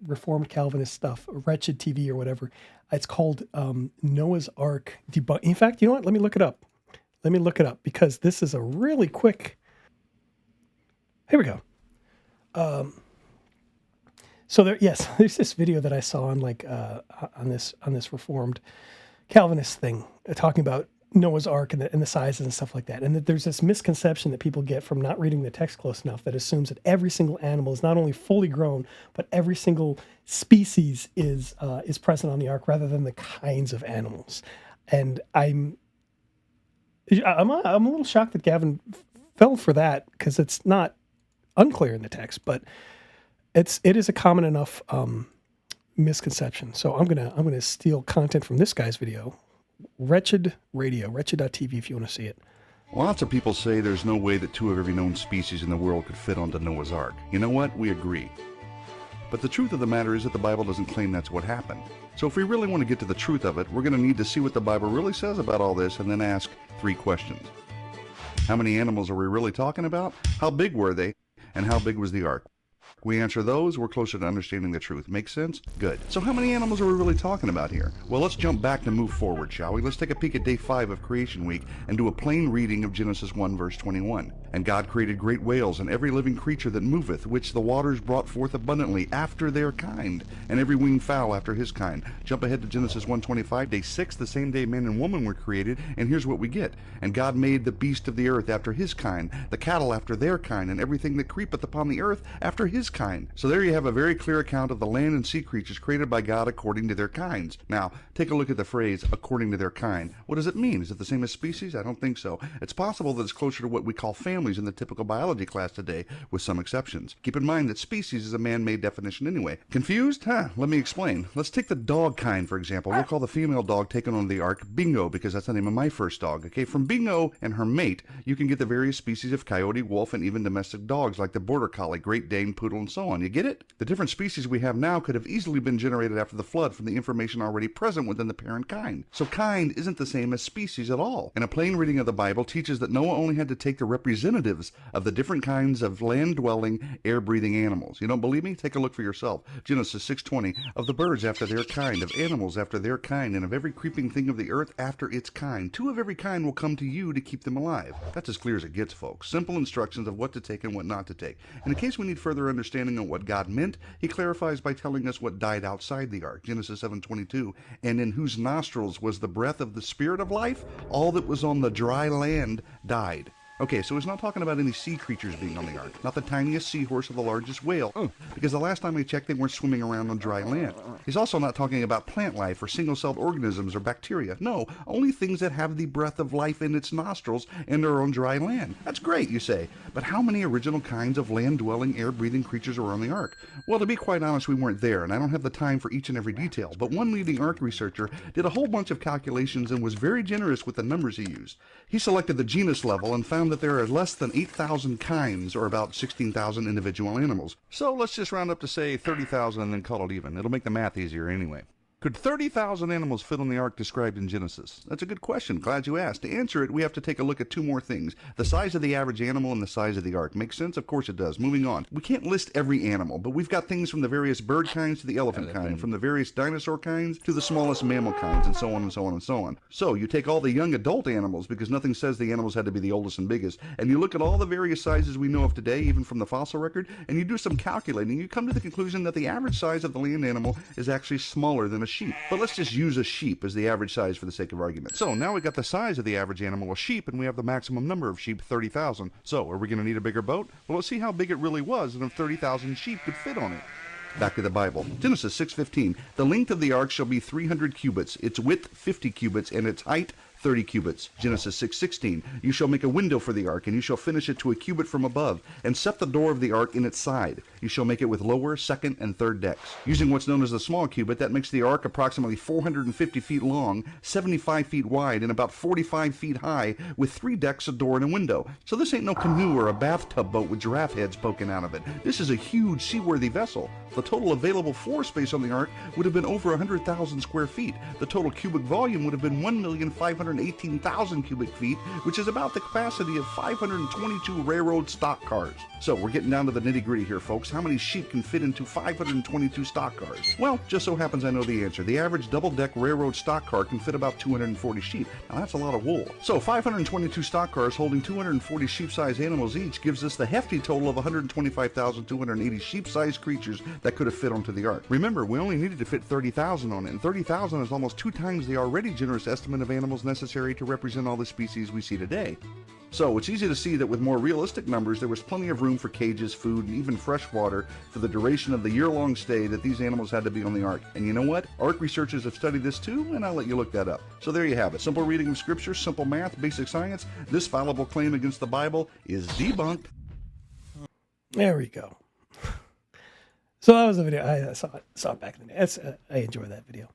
Reformed Calvinist stuff, Wretched TV or whatever. It's called Noah's Ark Debunk. In fact, you know what? Let me look it up. Because this is a really quick. Here we go. So there's this video that I saw on on this Reformed Calvinist thing talking about Noah's Ark and the sizes and stuff like that. And that there's this misconception that people get from not reading the text close enough that assumes that every single animal is not only fully grown, but every single species is present on the ark rather than the kinds of animals. And I'm a little shocked that Gavin fell for that because it's not unclear in the text, but it is a common enough misconception. So I'm gonna steal content from this guy's video, Wretched Radio, wretched.tv if you want to see it. Lots of people say there's no way that 2 of every known species in the world could fit onto Noah's Ark. You know what? We agree. But the truth of the matter is that the Bible doesn't claim that's what happened. So if we really want to get to the truth of it, we're going to need to see what the Bible really says about all this and then ask 3 questions. How many animals are we really talking about? How big were they? And how big was the ark? We answer those, we're closer to understanding the truth. Make sense? Good. So how many animals are we really talking about here? Well, let's jump back to move forward, shall we? Let's take a peek at day 5 of Creation Week and do a plain reading of Genesis 1 verse 21. And God created great whales and every living creature that moveth, which the waters brought forth abundantly after their kind, and every winged fowl after his kind. Jump ahead to Genesis 1:25, day 6, the same day man and woman were created, and here's what we get. And God made the beast of the earth after his kind, the cattle after their kind, and everything that creepeth upon the earth after his kind. So there you have a very clear account of the land and sea creatures created by God according to their kinds. Now, take a look at the phrase, according to their kind. What does it mean? Is it the same as species? I don't think so. It's possible that it's closer to what we call family families in the typical biology class today, with some exceptions. Keep in mind that species is a man-made definition anyway. Confused? Let me explain. Let's take the dog kind, for example. We'll call the female dog taken on the ark Bingo, because that's the name of my first dog. Okay, from Bingo and her mate, you can get the various species of coyote, wolf, and even domestic dogs like the border collie, Great Dane, poodle, and so on. You get it? The different species we have now could have easily been generated after the flood from the information already present within the parent kind. So kind isn't the same as species at all. And a plain reading of the Bible teaches that Noah only had to take the representatives of the different kinds of land-dwelling, air-breathing animals. You don't believe me? Take a look for yourself. Genesis 6:20, of the birds after their kind, of animals after their kind, and of every creeping thing of the earth after its kind. 2 of every kind will come to you to keep them alive. That's as clear as it gets, folks. Simple instructions of what to take and what not to take. And in case we need further understanding of what God meant, he clarifies by telling us what died outside the ark. Genesis 7:22, and in whose nostrils was the breath of the spirit of life, all that was on the dry land died. Okay, so he's not talking about any sea creatures being on the ark, not the tiniest seahorse or the largest whale, because the last time I checked, they weren't swimming around on dry land. He's also not talking about plant life or single-celled organisms or bacteria. No, only things that have the breath of life in its nostrils and are on dry land. That's great, you say, but how many original kinds of land-dwelling, air-breathing creatures are on the ark? Well, to be quite honest, we weren't there, and I don't have the time for each and every detail, but one leading ark researcher did a whole bunch of calculations and was very generous with the numbers he used. He selected the genus level and found that there are less than 8,000 kinds, or about 16,000 individual animals. So let's just round up to say 30,000 and then call it even. It'll make the math easier anyway. Could 30,000 animals fit on the ark described in Genesis? That's a good question. Glad you asked. To answer it, we have to take a look at 2 more things. The size of the average animal and the size of the ark. Makes sense? Of course it does. Moving on. We can't list every animal, but we've got things from the various bird kinds to the elephant kind, from the various dinosaur kinds to the smallest mammal kinds, and so on and so on and so on. So you take all the young adult animals, because nothing says the animals had to be the oldest and biggest, and you look at all the various sizes we know of today, even from the fossil record, and you do some calculating, you come to the conclusion that the average size of the land animal is actually smaller than a sheep. But let's just use a sheep as the average size for the sake of argument. So now we got the size of the average animal, a sheep, and we have the maximum number of sheep, 30,000. So are we going to need a bigger boat? Well, let's see how big it really was and if 30,000 sheep could fit on it. Back to the Bible. Genesis 6:15. The length of the ark shall be 300 cubits, its width 50 cubits, and its height 30 cubits. Genesis 6:16. You shall make a window for the ark, and you shall finish it to a cubit from above, and set the door of the ark in its side. You shall make it with lower, second, and third decks. Using what's known as the small cubit, that makes the ark approximately 450 feet long, 75 feet wide, and about 45 feet high, with 3 decks, a door, and a window. So this ain't no canoe or a bathtub boat with giraffe heads poking out of it. This is a huge seaworthy vessel. The total available floor space on the ark would have been over 100,000 square feet. The total cubic volume would have been 1,518,000 cubic feet, which is about the capacity of 522 railroad stock cars. So we're getting down to the nitty-gritty here, folks. How many sheep can fit into 522 stock cars? Well, just so happens I know the answer. The average double-deck railroad stock car can fit about 240 sheep. Now that's a lot of wool. So 522 stock cars holding 240 sheep-sized animals each gives us the hefty total of 125,280 sheep-sized creatures that could have fit onto the ark. Remember, we only needed to fit 30,000 on it, and 30,000 is almost 2 times the already generous estimate of animals necessary to represent all the species we see today. So it's easy to see that with more realistic numbers, there was plenty of room for cages, food, and even fresh water for the duration of the year-long stay that these animals had to be on the ark. And you know what? Ark researchers have studied this too, and I'll let you look that up. So there you have it. Simple reading of scripture, simple math, basic science. This fallible claim against the Bible is debunked. There we go. So that was a video. I saw it back in the day. I enjoy that video.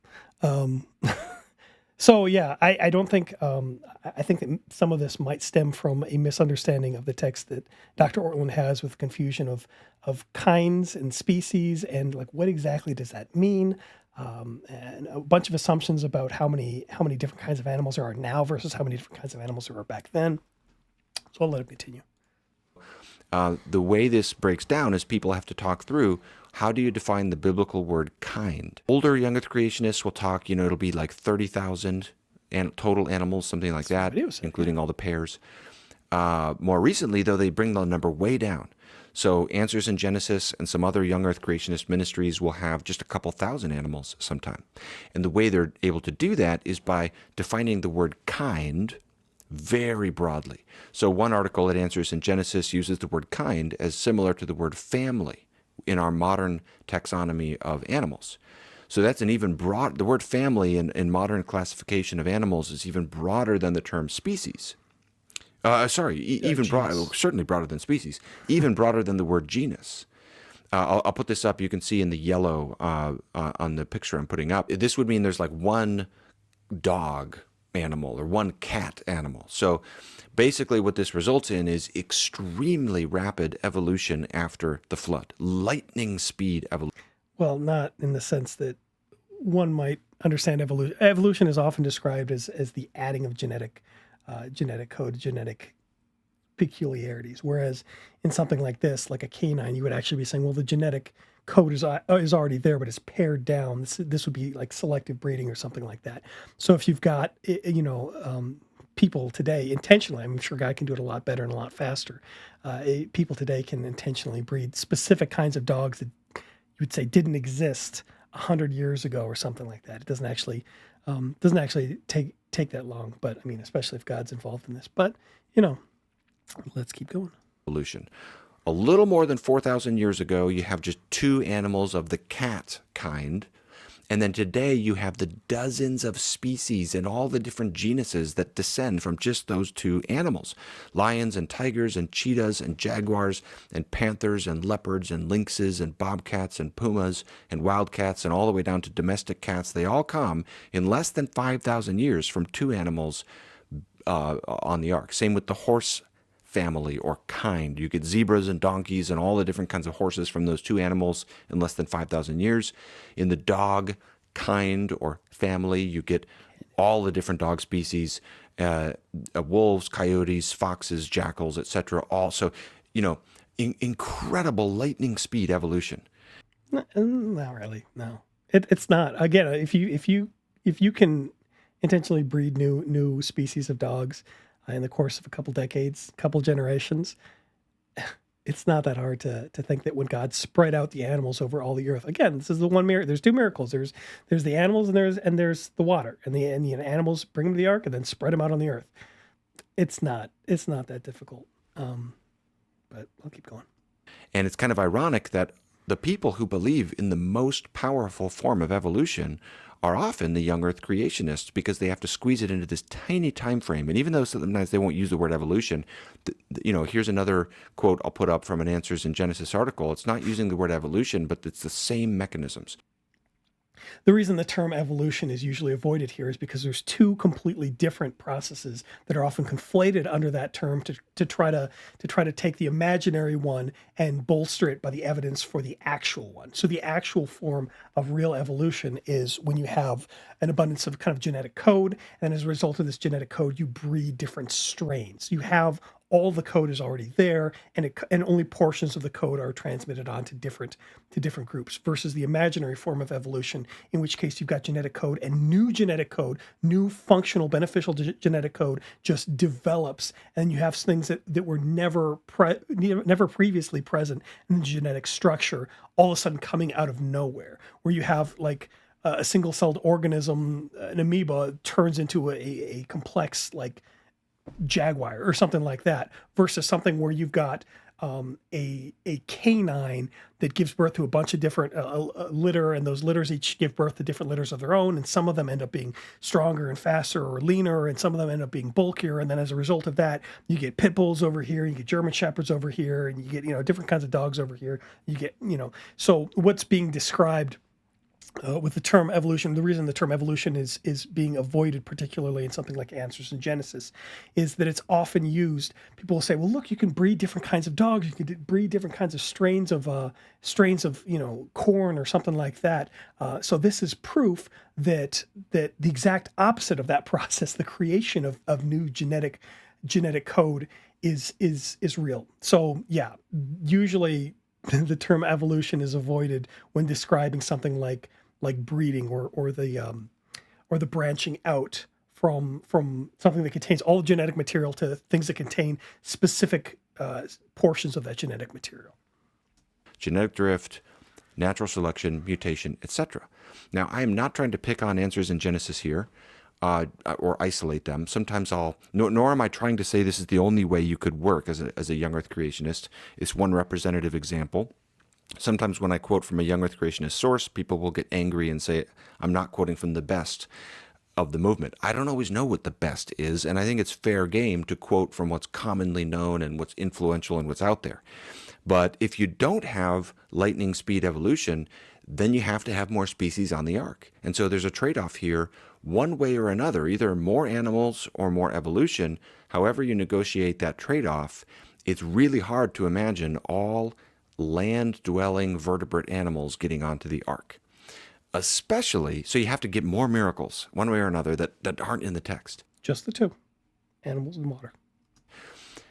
So yeah, I don't think, I think that some of this might stem from a misunderstanding of the text that Dr. Ortland has, with confusion of kinds and species and like what exactly does that mean, and a bunch of assumptions about how many different kinds of animals there are now versus how many different kinds of animals there were back then. So I'll let him continue. The way this breaks down is people have to talk through, how do you define the biblical word kind? Older young earth creationists will talk, it'll be like 30,000 total animals, something like that, including all the pairs. More recently, though, they bring the number way down. So Answers in Genesis and some other young earth creationist ministries will have just a couple thousand animals sometime. And the way they're able to do that is by defining the word kind very broadly. So one article at Answers in Genesis uses the word kind as similar to the word family in our modern taxonomy of animals. So that's an even broad, the word family in modern classification of animals is even broader than the term species. Even certainly broader than species, even broader than the word genus. I'll put this up. You can see in the yellow on the picture I'm putting up. This would mean there's like one dog animal or one cat animal. So basically what this results in is extremely rapid evolution after the flood. Lightning speed evolution. Well, not in the sense that one might understand evolution. Evolution is often described as the adding of genetic code, genetic peculiarities. Whereas in something like this, like a canine, you would actually be saying, well, the genetic code is already there, but it's pared down. This would be like selective breeding or something like that. So if you've got, people today intentionally, I'm sure God can do it a lot better and a lot faster. People today can intentionally breed specific kinds of dogs that you would say didn't exist 100 years ago or something like that. It doesn't actually take that long, but I mean, especially if God's involved in this. But let's keep going. Evolution. A little more than 4,000 years ago, you have just two animals of the cat kind. And then today you have the dozens of species and all the different genuses that descend from just those two animals. Lions and tigers and cheetahs and jaguars and panthers and leopards and lynxes and bobcats and pumas and wildcats and all the way down to domestic cats. They all come in less than 5,000 years from two animals on the ark. Same with the horse family or kind. You get zebras and donkeys and all the different kinds of horses from those two animals in less than 5,000 years. In the dog kind or family, you get all the different dog species, wolves, coyotes, foxes, jackals, etc. Also, incredible lightning speed evolution. Not really. No, it's not. Again, if you can intentionally breed new species of dogs in the course of a couple decades, couple generations, it's not that hard to think that when God spread out the animals over all the earth. Again, this is the one miracle. There's two miracles. There's the animals and there's the water. And the animals, bring them to the ark and then spread them out on the earth. It's not that difficult. But I'll keep going. And it's kind of ironic that the people who believe in the most powerful form of evolution are often the young earth creationists, because they have to squeeze it into this tiny time frame. And even though sometimes they won't use the word evolution, here's another quote I'll put up from an Answers in Genesis article. It's not using the word evolution, but it's the same mechanisms. The reason the term evolution is usually avoided here is because there's two completely different processes that are often conflated under that term to try to take the imaginary one and bolster it by the evidence for the actual one. So the actual form of real evolution is when you have an abundance of kind of genetic code, and as a result of this genetic code, you breed different strains. You have all the code is already there, and only portions of the code are transmitted on to different groups, versus the imaginary form of evolution, in which case you've got genetic code, and new genetic code, new functional beneficial genetic code just develops, and you have things that were never previously present in the genetic structure all of a sudden coming out of nowhere, where you have like a single-celled organism, an amoeba, turns into a complex like jaguar or something like that, versus something where you've got a canine that gives birth to a bunch of different litter, and those litters each give birth to different litters of their own, and some of them end up being stronger and faster or leaner, and some of them end up being bulkier, and then as a result of that, you get pit bulls over here, you get German shepherds over here, and you get different kinds of dogs over here. You get so what's being described with the term evolution, the reason the term evolution is being avoided, particularly in something like Answers in Genesis, is that it's often used. People will say, well, look, you can breed different kinds of dogs. You can breed different kinds of strains of corn or something like that. So this is proof that the exact opposite of that process, the creation of new genetic code, is real. So yeah, usually the term evolution is avoided when describing something like breeding or the branching out from something that contains all the genetic material to things that contain specific portions of that genetic material. Genetic drift, natural selection, mutation, etc. Now, I am not trying to pick on Answers in Genesis here or isolate them. Sometimes nor am I trying to say this is the only way you could work as a young earth creationist. It's one representative example. Sometimes when I quote from a young earth creationist source, people will get angry and say I'm not quoting from the best. of the movement. I don't always know what the best is, and I think it's fair game to quote from what's commonly known and what's influential and what's out there. But if you don't have lightning speed evolution, then you have to have more species on the ark. And so there's a trade-off here, one way or another, either more animals or more evolution. However you negotiate that trade-off, it's really hard to imagine all land-dwelling vertebrate animals getting onto the ark. Especially, so you have to get more miracles, one way or another, that aren't in the text. Just the two, animals and water.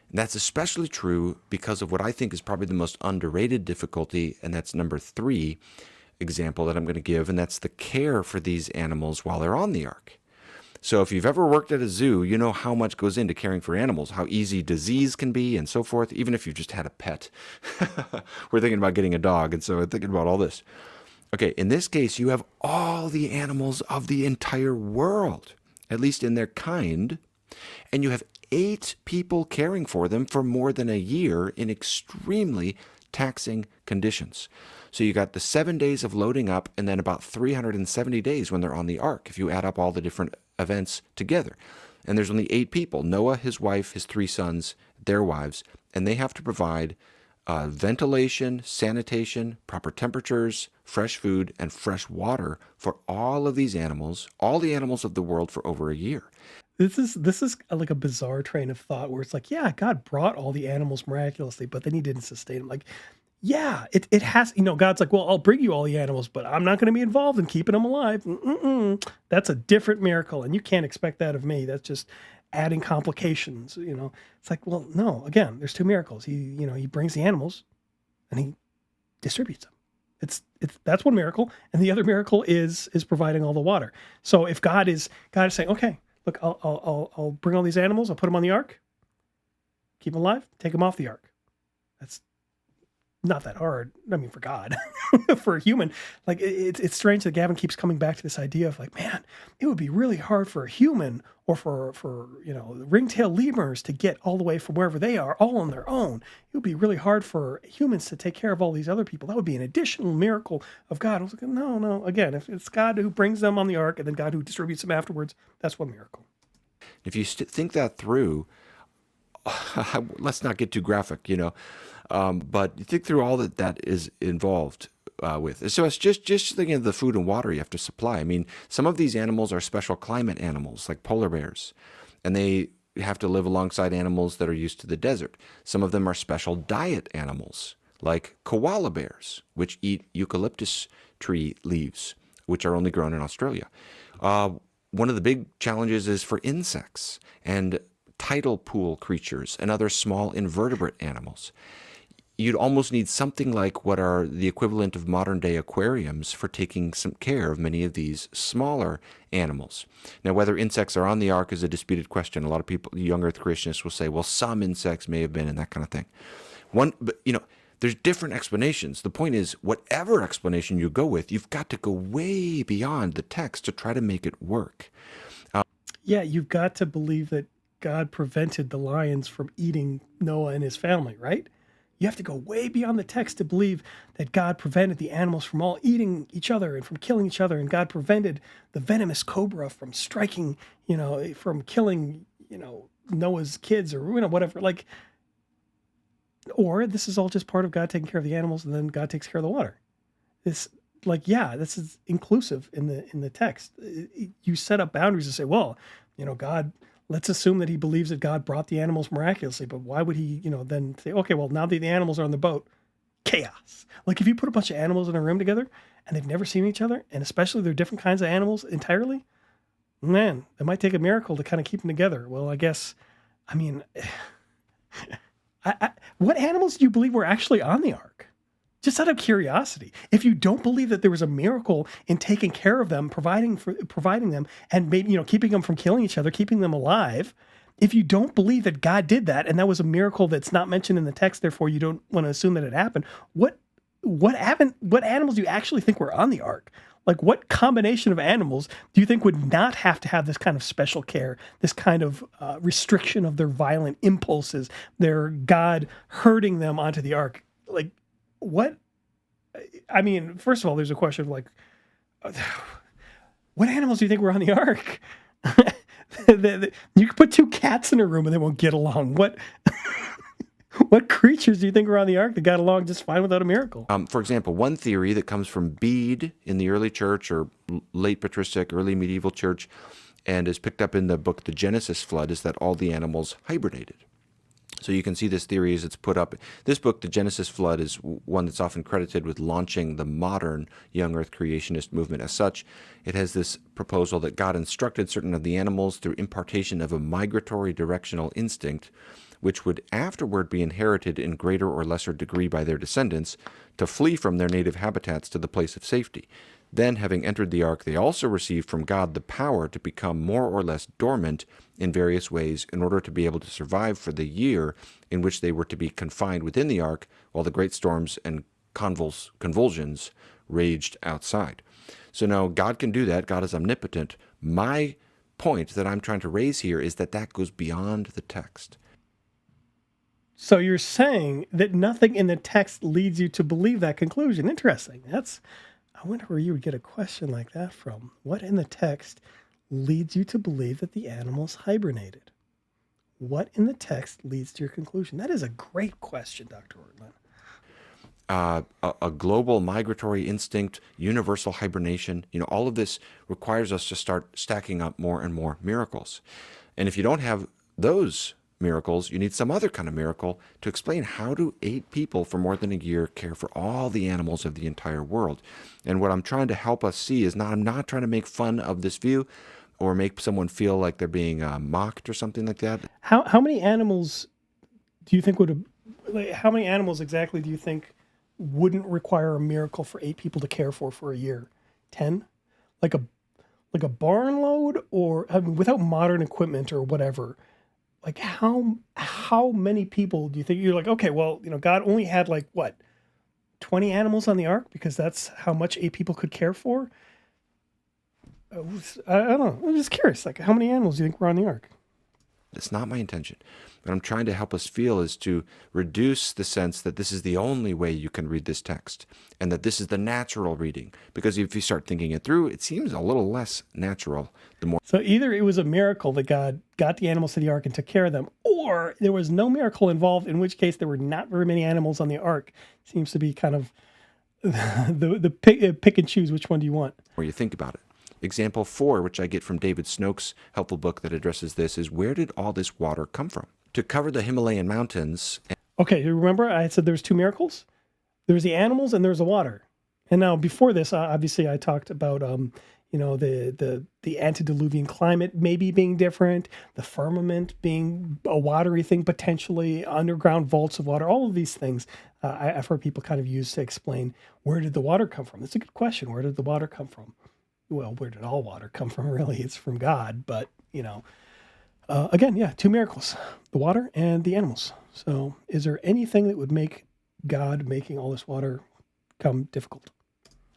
And that's especially true because of what I think is probably the most underrated difficulty, and that's number 3 example that I'm going to give, and that's the care for these animals while they're on the ark. So if you've ever worked at a zoo, you know how much goes into caring for animals, how easy disease can be and so forth, even if you've just had a pet. We're thinking about getting a dog, and so we're thinking about all this. Okay, in this case, you have all the animals of the entire world, at least in their kind, and you have 8 people caring for them for more than a year in extremely taxing conditions. So you got the 7 days of loading up and then about 370 days when they're on the ark, if you add up all the different events together. And there's only 8 people, Noah, his wife, his 3 sons, their wives, and they have to provide ventilation, sanitation, proper temperatures, fresh food, and fresh water for all of these animals, all the animals of the world for over a year. This is like a bizarre train of thought where it's like, yeah, God brought all the animals miraculously, but then he didn't sustain them. Like, yeah, it has, God's like, well, I'll bring you all the animals, but I'm not going to be involved in keeping them alive. That's a different miracle, and you can't expect that of me. That's just adding complications. It's like, well, no, again, there's 2 miracles. He brings the animals and he distributes them. That's one miracle, and the other miracle is providing all the water. So if God is saying, okay, look, I'll bring all these animals, I'll put them on the ark, keep them alive, take them off the ark. That's not that hard. I mean, for God, for a human, like it's strange that Gavin keeps coming back to this idea of like, man, it would be really hard for a human or for ringtail lemurs to get all the way from wherever they are all on their own. It would be really hard for humans to take care of all these other people. That would be an additional miracle of God. I was like, no. Again, if it's God who brings them on the ark and then God who distributes them afterwards, that's one miracle. If you think that through, let's not get too graphic, but you think through all that is involved with. So it's just thinking of the food and water you have to supply. I mean, some of these animals are special climate animals, like polar bears, and they have to live alongside animals that are used to the desert. Some of them are special diet animals, like koala bears, which eat eucalyptus tree leaves, which are only grown in Australia. One of the big challenges is for insects and tidal pool creatures and other small invertebrate animals. You'd almost need something like what are the equivalent of modern-day aquariums for taking some care of many of these smaller animals. Now, whether insects are on the ark is a disputed question. A lot of people, young Earth Christians, will say, well, some insects may have been, and that kind of thing. But there's different explanations. The point is, whatever explanation you go with, you've got to go way beyond the text to try to make it work. Yeah, you've got to believe that God prevented the lions from eating Noah and his family, right? You have to go way beyond the text to believe that God prevented the animals from all eating each other and from killing each other, and God prevented the venomous cobra from striking, from killing, Noah's kids or whatever. Like, or this is all just part of God taking care of the animals, and then God takes care of the water. This is inclusive in the text. You set up boundaries to say, well, God. Let's assume that he believes that God brought the animals miraculously, but why would he, then say, okay, well, now that the animals are on the boat, chaos. Like if you put a bunch of animals in a room together and they've never seen each other, and especially they're different kinds of animals entirely, man, it might take a miracle to kind of keep them together. Well, I guess, what animals do you believe were actually on the ark? Just out of curiosity, if you don't believe that there was a miracle in taking care of them, providing them, and maybe keeping them from killing each other, keeping them alive, if you don't believe that God did that and that was a miracle that's not mentioned in the text, therefore you don't want to assume that it happened, what animals do you actually think were on the ark? Like what combination of animals do you think would not have to have this kind of special care, this kind of restriction of their violent impulses, their God herding them onto the ark? Like, what? First of all, there's a question of like, what animals do you think were on the ark? You could put two cats in a room and they won't get along. What creatures do you think were on the ark that got along just fine without a miracle? For example, one theory that comes from Bede in the early church or late patristic, early medieval church, and is picked up in the book The Genesis Flood, is that all the animals hibernated. So you can see this theory as it's put up. This book, The Genesis Flood, is one that's often credited with launching the modern young earth creationist movement. As such, it has this proposal that God instructed certain of the animals through impartation of a migratory directional instinct, which would afterward be inherited in greater or lesser degree by their descendants, to flee from their native habitats to the place of safety. Then, having entered the ark, they also received from God the power to become more or less dormant in various ways in order to be able to survive for the year in which they were to be confined within the ark while the great storms and convulsions raged outside. So now God can do that. God is omnipotent. My point that I'm trying to raise here is that that goes beyond the text. So you're saying that nothing in the text leads you to believe that conclusion. Interesting. I wonder where you would get a question like that from. What in the text leads you to believe that the animals hibernated? What in the text leads to your conclusion? That is a great question, Dr. Ortland. A global migratory instinct, universal hibernation, all of this requires us to start stacking up more and more miracles. And if you don't have those miracles, you need some other kind of miracle to explain how do 8 people for more than a year care for all the animals of the entire world. And what I'm trying to help us see is I'm not trying to make fun of this view or make someone feel like they're being mocked or something like that. How many animals do you think how many animals exactly do you think wouldn't require a miracle for 8 people to care for a year? 10? Like a barn load, or without modern equipment or whatever? Like how many people do you think you're like, okay, well, God only had 20 animals on the ark because that's how much 8 people could care for? I don't know. I'm just curious. How many animals do you think were on the ark? That's not my intention. What I'm trying to help us feel is to reduce the sense that this is the only way you can read this text and that this is the natural reading. Because if you start thinking it through, it seems a little less natural the more. So either it was a miracle that God got the animals to the ark and took care of them, or there was no miracle involved, in which case there were not very many animals on the ark. Seems to be kind of the pick and choose which one do you want. Or you think about it. Example 4, which I get from David Snokes' helpful book that addresses this, is where did all this water come from? To cover the Himalayan mountains. Okay, you remember I said there's 2 miracles? There's the animals and there's the water. And now before this, obviously I talked about the antediluvian climate maybe being different, the firmament being a watery thing potentially, underground vaults of water, all of these things I've heard people kind of use to explain where did the water come from. That's a good question. Where did the water come from? Well, where did all water come from? Really, it's from God. But, again, 2 miracles, the water and the animals. So is there anything that would make God making all this water come difficult?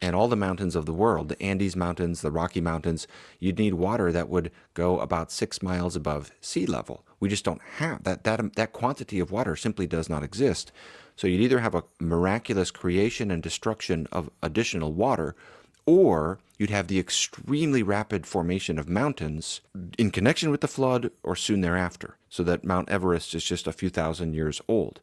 And all the mountains of the world, the Andes Mountains, the Rocky Mountains, you'd need water that would go about 6 miles above sea level. We just don't have that quantity of water simply does not exist. So you'd either have a miraculous creation and destruction of additional water, or you'd have the extremely rapid formation of mountains in connection with the flood or soon thereafter, so that Mount Everest is just a few thousand years old.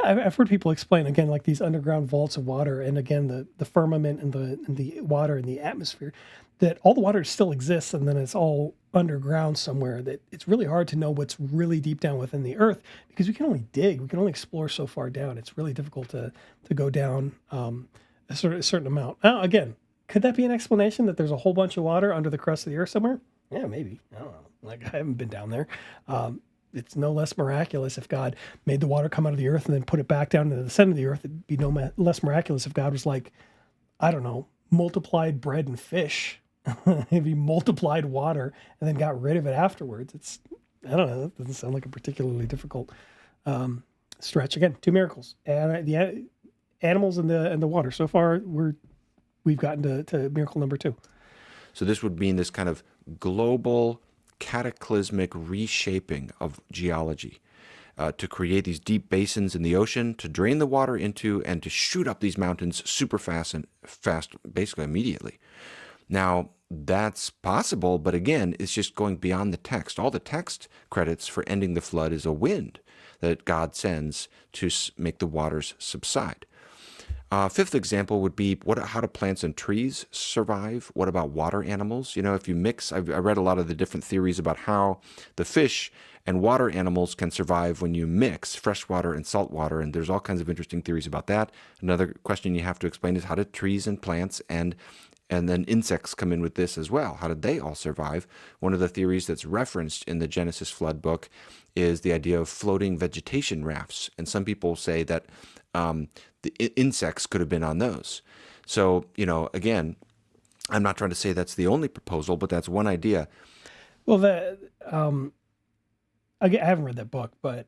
I've heard people explain, again, like these underground vaults of water, and again, the firmament and the water in the atmosphere, that all the water still exists, and then it's all underground somewhere, that it's really hard to know what's really deep down within the earth, because we can only dig, we can only explore so far down. It's really difficult to go down a certain amount. Now, again, could that be an explanation that there's a whole bunch of water under the crust of the earth somewhere? Yeah, maybe. I don't know. I haven't been down there. It's no less miraculous if God made the water come out of the earth and then put it back down into the center of the earth. It'd be no less miraculous if God was multiplied bread and fish. If he multiplied water and then got rid of it afterwards. I don't know. That doesn't sound like a particularly difficult stretch. Again, 2 miracles. And the animals and the water. So far, we've gotten to miracle number 2. So this would mean this kind of global cataclysmic reshaping of geology to create these deep basins in the ocean, to drain the water into, and to shoot up these mountains super fast basically immediately. Now, that's possible, but again, it's just going beyond the text. All the text credits for ending the flood is a wind that God sends to make the waters subside. Fifth example would be how do plants and trees survive? What about water animals? If you mix, I read a lot of the different theories about how the fish and water animals can survive when you mix freshwater and saltwater, and there's all kinds of interesting theories about that. Another question you have to explain is how did trees and plants and then insects come in with this as well? How did they all survive? One of the theories that's referenced in the Genesis flood book is the idea of floating vegetation rafts, and some people say that the insects could have been on those. So, again, I'm not trying to say that's the only proposal, but that's one idea. Well, I haven't read that book, but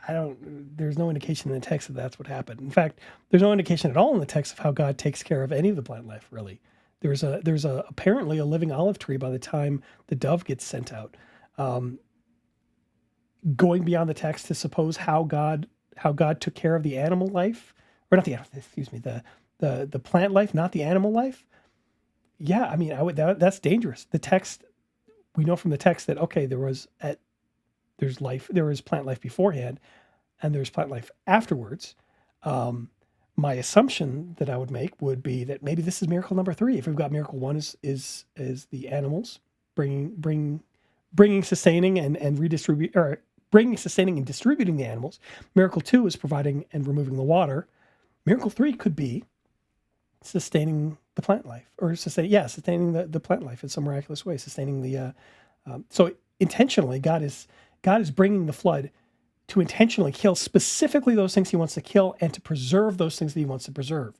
there's no indication in the text that that's what happened. In fact, there's no indication at all in the text of how God takes care of any of the plant life, really. There's apparently a living olive tree by the time the dove gets sent out. Going beyond the text to suppose how God took care of the animal life, or not the animal, excuse me, the plant life, not the animal life. Yeah, I mean, that's dangerous. The text, we know from the text that okay, there was plant life beforehand, and there's plant life afterwards. My assumption that I would make would be that maybe this is miracle number 3. If we've got miracle 1 is the animals bringing sustaining and redistribute, or bringing sustaining and distributing the animals. Miracle 2 is providing and removing the water. Miracle 3 could be sustaining the plant life, or sustaining the plant life in some miraculous way, sustaining the. So intentionally, God is bringing the flood to intentionally kill specifically those things he wants to kill and to preserve those things that he wants to preserve.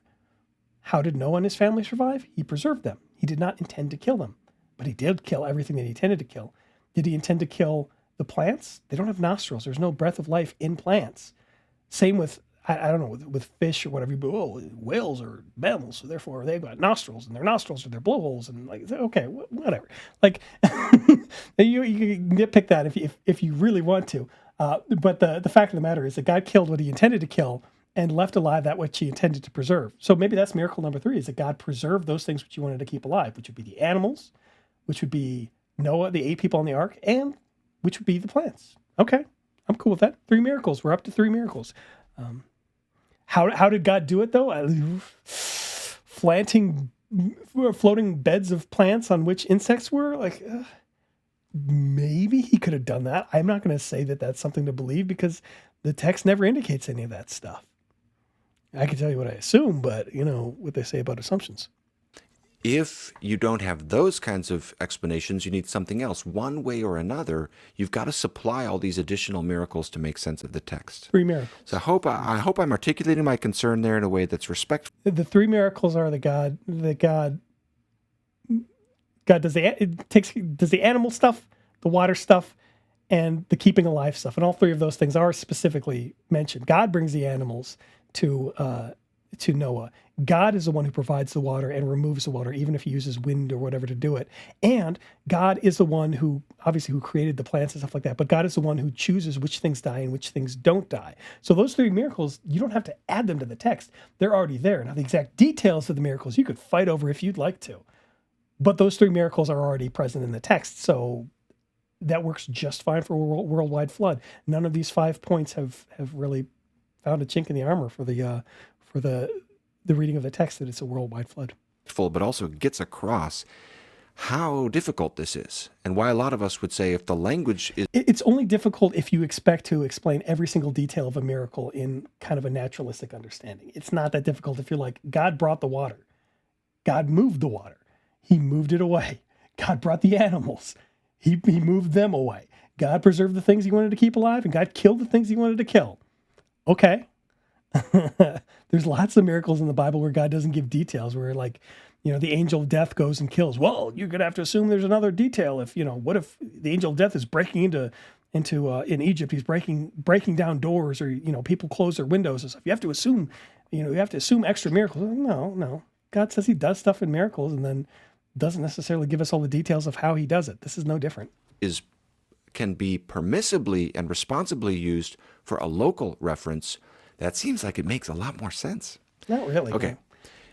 How did Noah and his family survive? He preserved them. He did not intend to kill them, but he did kill everything that he intended to kill. Did he intend to kill the plants? They don't have nostrils. There's no breath of life in plants. Same with, I don't know, with fish or whatever. Whales are mammals, so therefore they've got nostrils, and their nostrils are their blowholes, and okay, whatever. You can nitpick that if you really want to. But the fact of the matter is that God killed what he intended to kill and left alive that which he intended to preserve. So maybe that's miracle number 3, is that God preserved those things which he wanted to keep alive, which would be the animals, which would be Noah, the 8 people on the ark, and which would be the plants. Okay, I'm cool with that. 3 miracles. We're up to 3 miracles. How did God do it, though? Floating beds of plants on which insects were? Maybe he could have done that. I'm not going to say that that's something to believe because the text never indicates any of that stuff. I can tell you what I assume, but what they say about assumptions. If you don't have those kinds of explanations, you need something else. One way or another, you've got to supply all these additional miracles to make sense of the text. 3 miracles. So I hope I'm articulating my concern there in a way that's respectful. The 3 miracles are God does the animal stuff, the water stuff, and the keeping alive stuff. And all 3 of those things are specifically mentioned. God brings the animals to Noah. God is the one who provides the water and removes the water, even if he uses wind or whatever to do it. And God is the one who created the plants and stuff like that. But God is the one who chooses which things die and which things don't die. So those 3 miracles, you don't have to add them to the text. They're already there. Now, the exact details of the miracles you could fight over if you'd like to. But those 3 miracles are already present in the text. So that works just fine for a worldwide flood. None of these 5 points have really found a chink in the armor for the reading of the text that it's a worldwide flood. But also gets across how difficult this is and why a lot of us would say if the language is... It's only difficult if you expect to explain every single detail of a miracle in kind of a naturalistic understanding. It's not that difficult if you're like, God brought the water. God moved the water. He moved it away. God brought the animals. He moved them away. God preserved the things he wanted to keep alive, and God killed the things he wanted to kill. Okay. There's lots of miracles in the Bible where God doesn't give details, where the angel of death goes and kills. Well, you're going to have to assume there's another detail. What if the angel of death is breaking into in Egypt, he's breaking down doors, or, people close their windows and stuff. You have to assume extra miracles. No. God says he does stuff in miracles and then doesn't necessarily give us all the details of how he does it. This is no different. Can be permissibly and responsibly used for a local reference. That seems like it makes a lot more sense. Not really. Okay. No.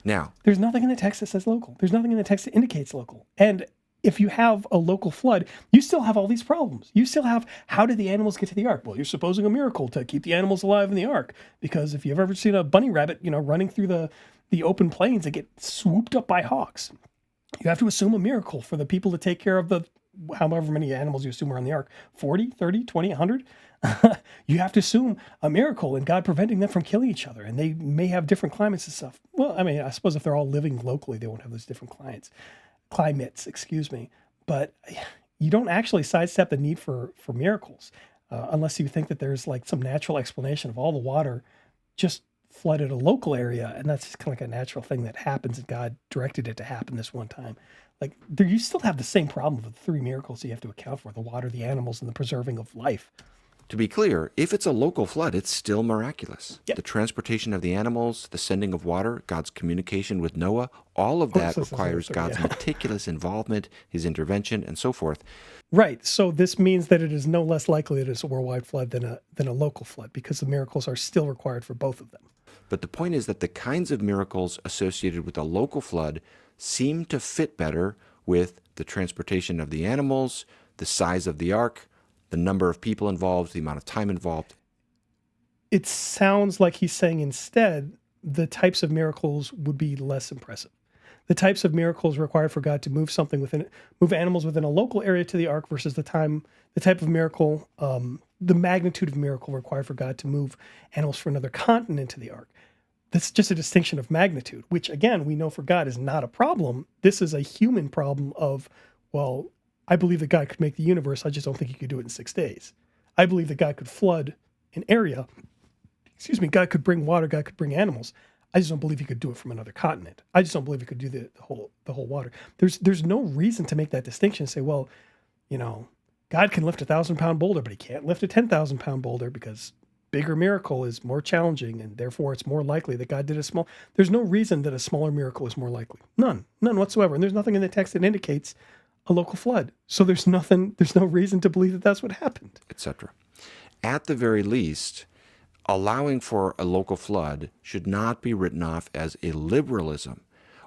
Now, There's nothing in the text that says local. There's nothing in the text that indicates local. And if you have a local flood, you still have all these problems. You still have, how did the animals get to the ark? Well, you're supposing a miracle to keep the animals alive in the ark. Because if you've ever seen a bunny rabbit, running through the open plains that get swooped up by hawks, you have to assume a miracle for the people to take care of the however many animals you assume are on the ark, 40, 30, 20, 100. You have to assume a miracle and God preventing them from killing each other. And they may have different climates and stuff. Well, I mean, I suppose if they're all living locally, they won't have those different climates, excuse me. But you don't actually sidestep the need for miracles unless you think that there's like some natural explanation of all the water just flooded a local area. And that's just kind of like a natural thing that happens and God directed it to happen this one time. Like you still have the same problem with the three miracles you have to account for: the water, the animals, and the preserving of life. to be clear, if it's a local flood, it's still miraculous. Yep. The transportation of the animals, the sending of water, God's communication with Noah, all of that requires God's meticulous involvement, his intervention, and so forth. Right. So this means that it is no less likely that it's a worldwide flood than a local flood, because the miracles are still required for both of them. But the point is that the kinds of miracles associated with a local flood seem to fit better with the transportation of the animals, the size of the ark, the number of people involved, the amount of time involved. It sounds like he's saying instead the types of miracles would be less impressive. The types of miracles required for God to move animals within a local area to the ark versus the type of miracle, the magnitude of miracle required for God to move animals from another continent to the ark. That's just a distinction of magnitude, which again, we know for God is not a problem. This is a human problem of, well, I believe that God could make the universe. I just don't think he could do it in 6 days. I believe that God could flood an area. God could bring water. God could bring animals. I just don't believe he could do it from another continent. I just don't believe he could do the whole water. There's no reason to make that distinction and say, well, God can lift a 1,000-pound boulder, but he can't lift a 10,000-pound boulder because bigger miracle is more challenging, and therefore it's more likely that God did a small. There's no reason that a smaller miracle is more likely. None whatsoever. And there's nothing in the text that indicates a local flood. So there's no reason to believe that that's what happened, etc. At the very least, allowing for a local flood should not be written off as a liberalism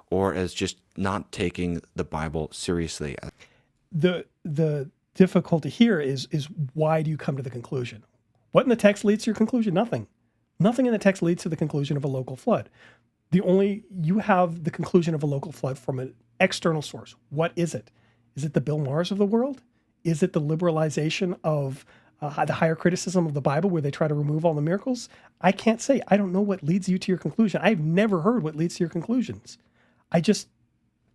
or as just not taking the Bible seriously. The difficulty here is why do you come to the conclusion? What in the text leads to your conclusion? Nothing. Nothing in the text leads to the conclusion of a local flood. You have the conclusion of a local flood from an external source. What is it? Is it the Bill Maher's of the world? Is it the liberalization of the higher criticism of the Bible where they try to remove all the miracles? I can't say. I don't know what leads you to your conclusion. I've never heard what leads to your conclusions. I just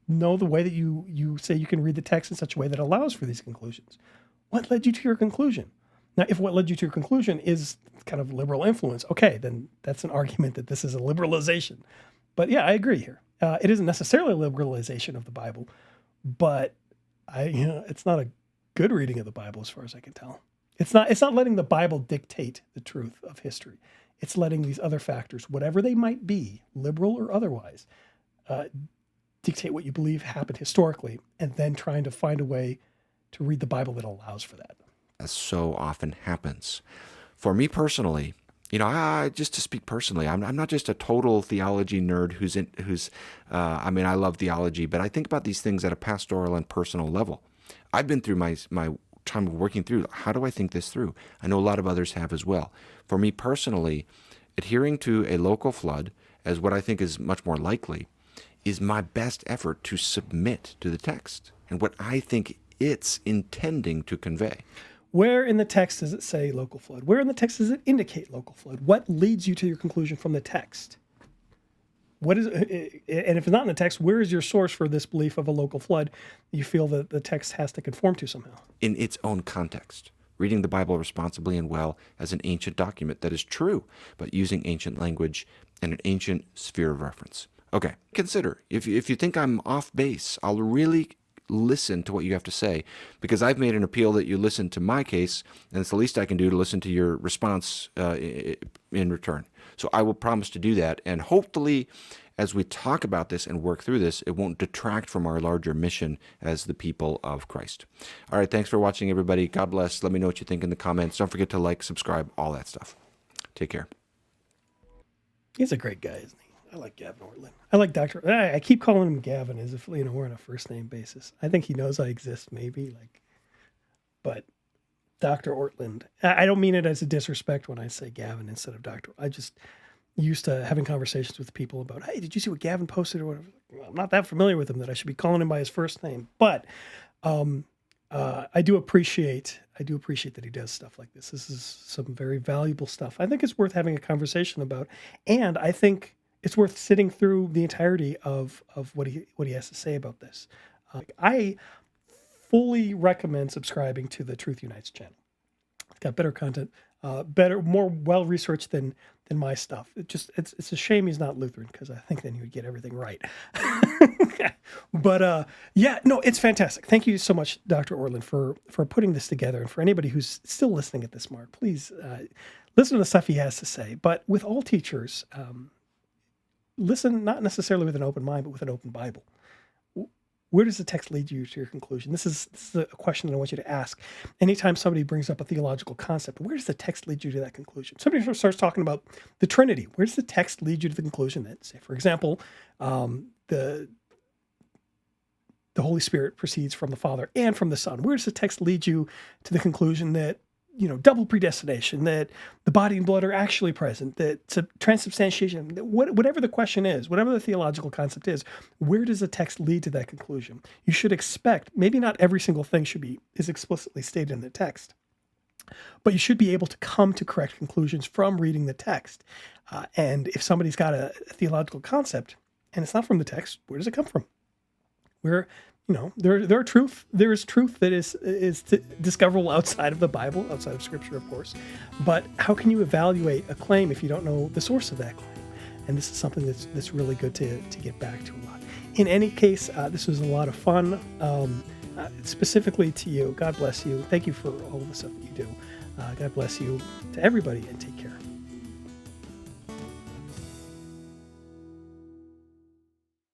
know the way that you say you can read the text in such a way that allows for these conclusions. What led you to your conclusion? Now, if what led you to your conclusion is kind of liberal influence, okay, then that's an argument that this is a liberalization. But yeah, I agree here. It isn't necessarily a liberalization of the Bible, but it's not a good reading of the Bible as far as I can tell. It's not letting the Bible dictate the truth of history. It's letting these other factors, whatever they might be, liberal or otherwise, dictate what you believe happened historically, and then trying to find a way to read the Bible that allows for that. As so often happens. For me personally, just to speak personally, I'm not just a total theology nerd I love theology, but I think about these things at a pastoral and personal level. I've been through my time of working through, how do I think this through? I know a lot of others have as well. For me personally, adhering to a local flood as what I think is much more likely is my best effort to submit to the text and what I think it's intending to convey. Where in the text does it say local flood? Where in the text does it indicate local flood? What leads you to your conclusion from the text? And if it's not in the text, where is your source for this belief of a local flood you feel that the text has to conform to somehow? In its own context. Reading the Bible responsibly and well as an ancient document that is true, but using ancient language and an ancient sphere of reference. Okay, consider, if you think I'm off base, I'll really listen to what you have to say, because I've made an appeal that you listen to my case, and it's the least I can do to listen to your response in return. So I will promise to do that, and hopefully as we talk about this and work through this, it won't detract from our larger mission as the people of Christ. All right, thanks for watching, everybody. God bless. Let me know what you think in the comments. Don't forget to like, subscribe, all that stuff. Take care. He's a great guy, isn't he? I like Gavin Ortland. I like Dr. I keep calling him Gavin as if, we're on a first name basis. I think he knows I exist, maybe. But Dr. Ortland, I don't mean it as a disrespect when I say Gavin instead of Dr. I just used to having conversations with people about, hey, did you see what Gavin posted or whatever? Well, I'm not that familiar with him that I should be calling him by his first name. But I do appreciate that he does stuff like this. This is some very valuable stuff. I think it's worth having a conversation about, and I think it's worth sitting through the entirety of what he has to say about this. I fully recommend subscribing to the Truth Unites channel. It's got better content, better, more well researched than my stuff. It's a shame he's not Lutheran, because I think then he would get everything right. But it's fantastic. Thank you so much, Dr. Ortland, for putting this together, and for anybody who's still listening at this mark, please listen to the stuff he has to say. But with all teachers, listen not necessarily with an open mind, but with an open Bible. Where does the text lead you to your conclusion? This is a question that I want you to ask. Anytime somebody brings up a theological concept, where does the text lead you to that conclusion? Somebody starts talking about the Trinity. Where does the text lead you to the conclusion that, say, for example, the Holy Spirit proceeds from the Father and from the Son? Where does the text lead you to the conclusion that, double predestination, that the body and blood are actually present, that transubstantiation, whatever the question is, whatever the theological concept is, where does the text lead to that conclusion? You should expect, maybe not every single thing is explicitly stated in the text, but you should be able to come to correct conclusions from reading the text. And if somebody's got a theological concept and it's not from the text, where does it come from? There is truth that is discoverable outside of the Bible, outside of Scripture, of course. But how can you evaluate a claim if you don't know the source of that claim? And this is something that's really good to get back to a lot. In any case, this was a lot of fun. Specifically to you, God bless you. Thank you for all of the stuff that you do. God bless you to everybody, and take care.